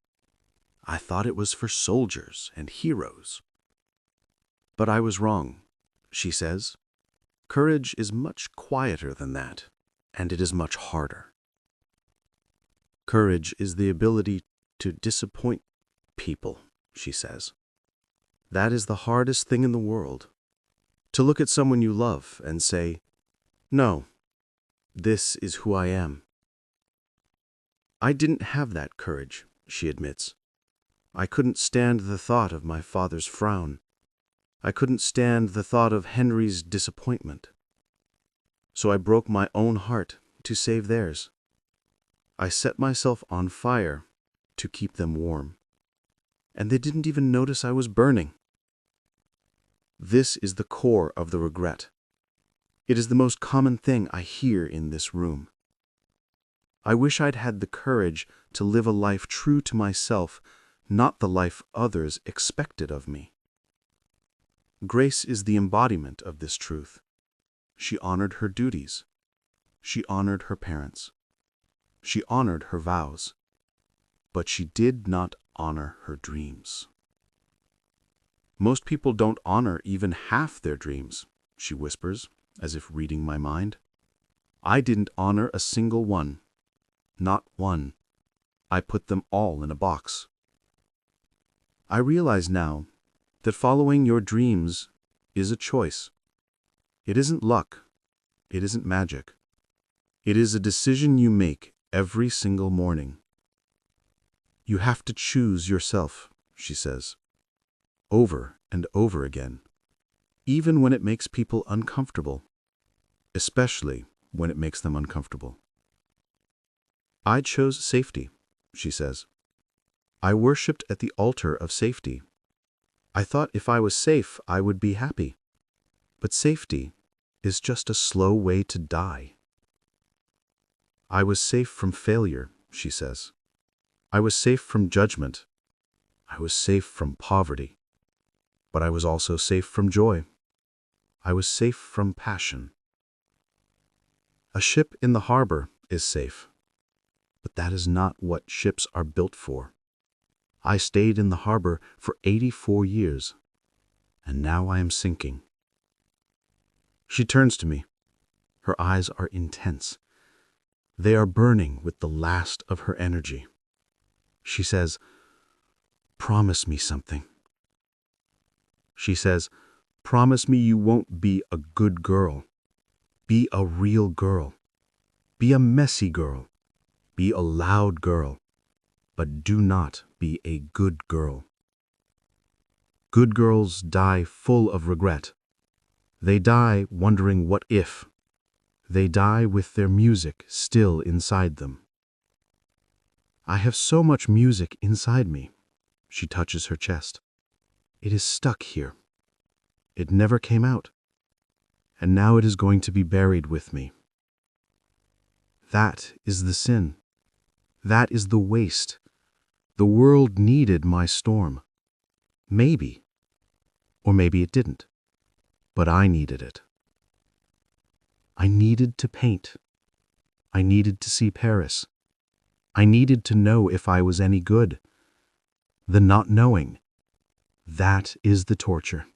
I thought it was for soldiers and heroes. But I was wrong, she says. Courage is much quieter than that, and it is much harder. Courage is the ability to disappoint people, she says. That is the hardest thing in the world. To look at someone you love and say, "No, this is who I am." I didn't have that courage, she admits. I couldn't stand the thought of my father's frown. I couldn't stand the thought of Henry's disappointment. So I broke my own heart to save theirs. I set myself on fire to keep them warm. And they didn't even notice I was burning. This is the core of the regret. It is the most common thing I hear in this room. I wish I'd had the courage to live a life true to myself, not the life others expected of me. Grace is the embodiment of this truth. She honored her duties. She honored her parents. She honored her vows. But she did not honor her dreams. Most people don't honor even half their dreams, she whispers, as if reading my mind. I didn't honor a single one. Not one. I put them all in a box. I realize now that following your dreams is a choice. It isn't luck. It isn't magic. It is a decision you make every single morning. You have to choose yourself, she says, over and over again, even when it makes people uncomfortable, especially when it makes them uncomfortable. I chose safety, she says. I worshipped at the altar of safety. I thought if I was safe, I would be happy. But safety is just a slow way to die. I was safe from failure, she says. I was safe from judgment. I was safe from poverty. But I was also safe from joy. I was safe from passion. A ship in the harbor is safe. But that is not what ships are built for. I stayed in the harbor for 84 years, and now I am sinking. She turns to me. Her eyes are intense. They are burning with the last of her energy. She says, "Promise me something." She says, "Promise me you won't be a good girl. Be a real girl. Be a messy girl. Be a loud girl. But do not be a good girl." Good girls die full of regret. They die wondering what if. They die with their music still inside them. I have so much music inside me. She touches her chest. It is stuck here. It never came out. And now it is going to be buried with me. That is the sin. That is the waste. The world needed my storm. Maybe. Or maybe it didn't. But I needed it. I needed to paint. I needed to see Paris. I needed to know if I was any good. The not knowing. That is the torture.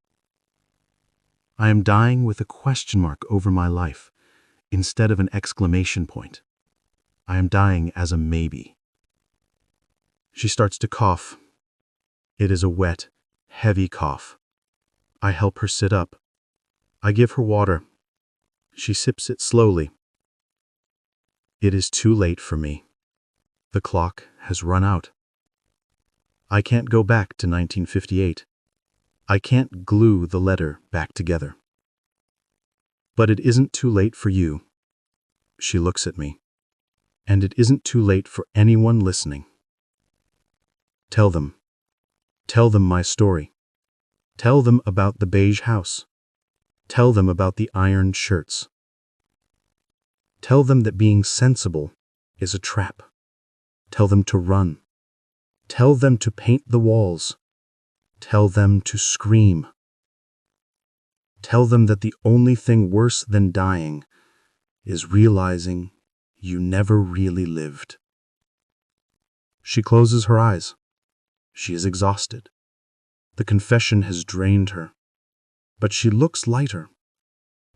I am dying with a question mark over my life, instead of an exclamation point. I am dying as a maybe. She starts to cough. It is a wet, heavy cough. I help her sit up. I give her water. She sips it slowly. It is too late for me. The clock has run out. I can't go back to 1958. I can't glue the letter back together. But it isn't too late for you. She looks at me. And it isn't too late for anyone listening. Tell them. Tell them my story. Tell them about the beige house. Tell them about the ironed shirts. Tell them that being sensible is a trap. Tell them to run. Tell them to paint the walls. Tell them to scream. Tell them that the only thing worse than dying is realizing you never really lived. She closes her eyes. She is exhausted. The confession has drained her. But she looks lighter.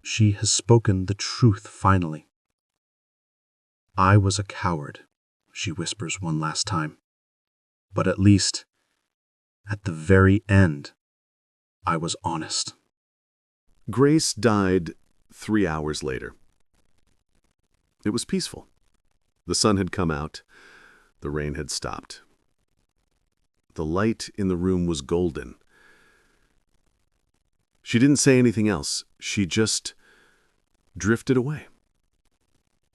She has spoken the truth finally. I was a coward, she whispers one last time. But at least, at the very end, I was honest. Grace died 3 hours later. It was peaceful. The sun had come out. The rain had stopped. The light in the room was golden. She didn't say anything else. She just drifted away.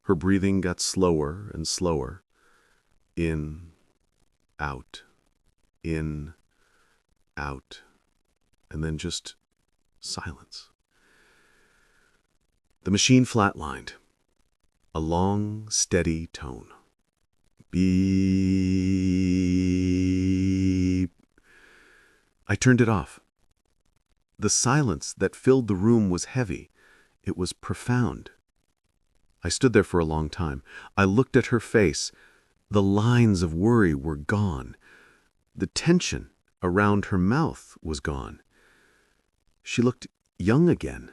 Her breathing got slower and slower. In, out, and then just silence. The machine flatlined. A long, steady tone. Beep. I turned it off. The silence that filled the room was heavy. It was profound. I stood there for a long time. I looked at her face. The lines of worry were gone. The tension around her mouth was gone. She looked young again.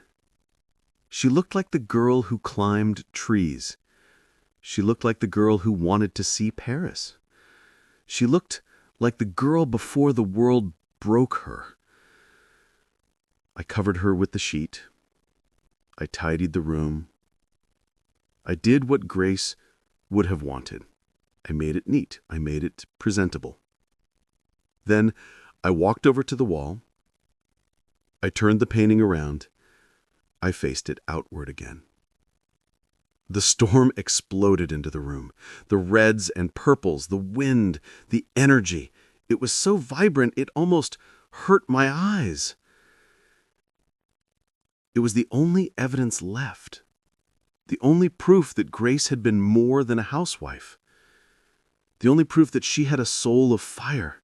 She looked like the girl who climbed trees. She looked like the girl who wanted to see Paris. She looked like the girl before the world broke her. I covered her with the sheet. I tidied the room. I did what Grace would have wanted. I made it neat. I made it presentable. Then I walked over to the wall. I turned the painting around. I faced it outward again. The storm exploded into the room. The reds and purples, the wind, the energy. It was so vibrant it almost hurt my eyes. It was the only evidence left. The only proof that Grace had been more than a housewife. The only proof that she had a soul of fire.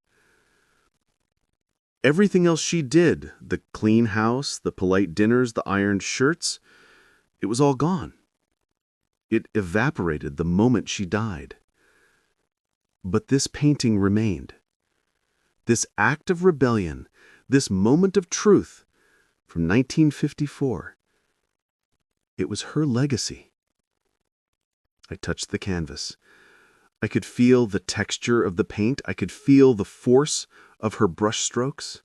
Everything else she did, the clean house, the polite dinners, the ironed shirts, it was all gone. It evaporated the moment she died. But this painting remained. This act of rebellion, this moment of truth from 1954, it was her legacy. I touched the canvas. I could feel the texture of the paint. I could feel the force of her brush strokes.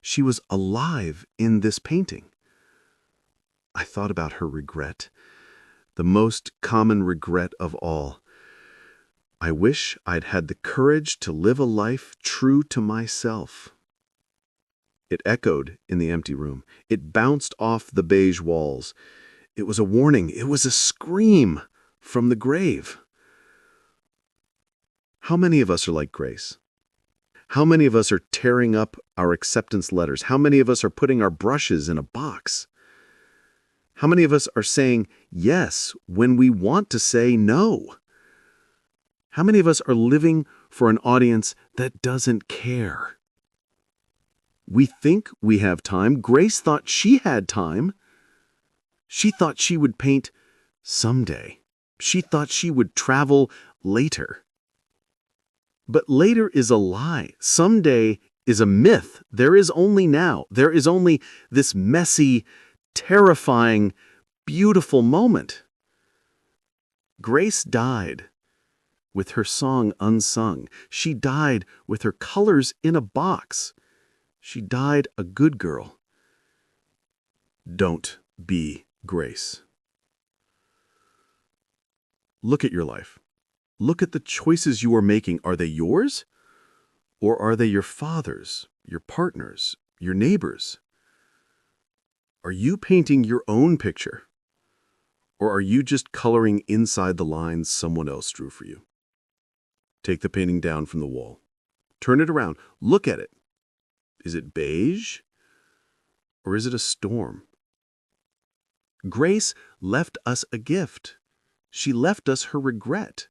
She was alive in this painting. I thought about her regret, the most common regret of all. I wish I'd had the courage to live a life true to myself. It echoed in the empty room. It bounced off the beige walls. It was a warning. It was a scream from the grave. How many of us are like Grace? How many of us are tearing up our acceptance letters? How many of us are putting our brushes in a box? How many of us are saying yes when we want to say no? How many of us are living for an audience that doesn't care? We think we have time. Grace thought she had time. She thought she would paint someday. She thought she would travel later. But later is a lie. Someday is a myth. There is only now. There is only this messy, terrifying, beautiful moment. Grace died with her song unsung. She died with her colors in a box. She died a good girl. Don't be Grace. Look at your life. Look at the choices you are making. Are they yours? Or are they your father's, your partner's, your neighbor's? Are you painting your own picture? Or are you just coloring inside the lines someone else drew for you? Take the painting down from the wall. Turn it around. Look at it. Is it beige? Or is it a storm? Grace left us a gift. She left us her regret.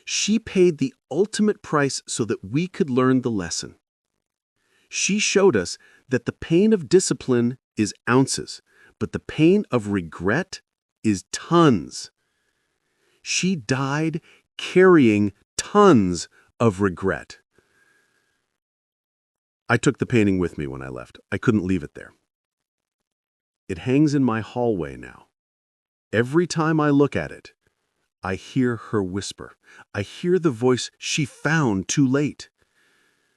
She paid the ultimate price so that we could learn the lesson. She showed us that the pain of discipline is ounces, but the pain of regret is tons. She died carrying tons of regret. I took the painting with me when I left. I couldn't leave it there. It hangs in my hallway now. Every time I look at it, I hear her whisper. I hear the voice she found too late.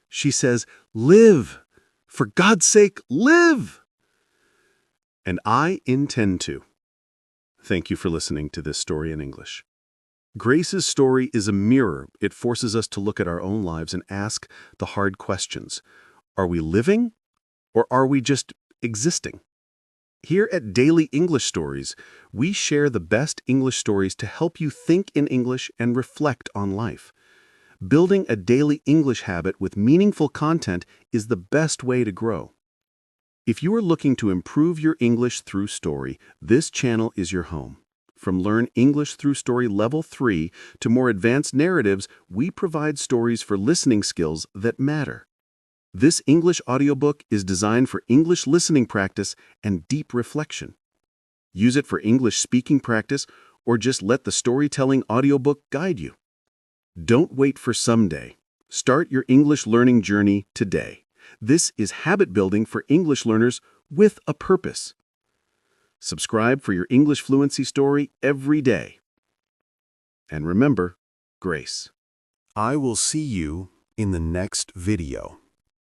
She says, "Live! For God's sake, live!" And I intend to. Thank you for listening to this story in English. Grace's story is a mirror. It forces us to look at our own lives and ask the hard questions. Are we living, or are we just existing? Here at Daily English Stories, we share the best English stories to help you think in English and reflect on life. Building a daily English habit with meaningful content is the best way to grow. If you are looking to improve your English through story, this channel is your home. From Learn English Through Story Level 3 to more advanced narratives, we provide stories for listening skills that matter. This English audiobook is designed for English listening practice and deep reflection. Use it for English speaking practice or just let the storytelling audiobook guide you. Don't wait for someday. Start your English learning journey today. This is habit building for English learners with a purpose. Subscribe for your English fluency story every day. And remember, Grace. I will see you in the next video.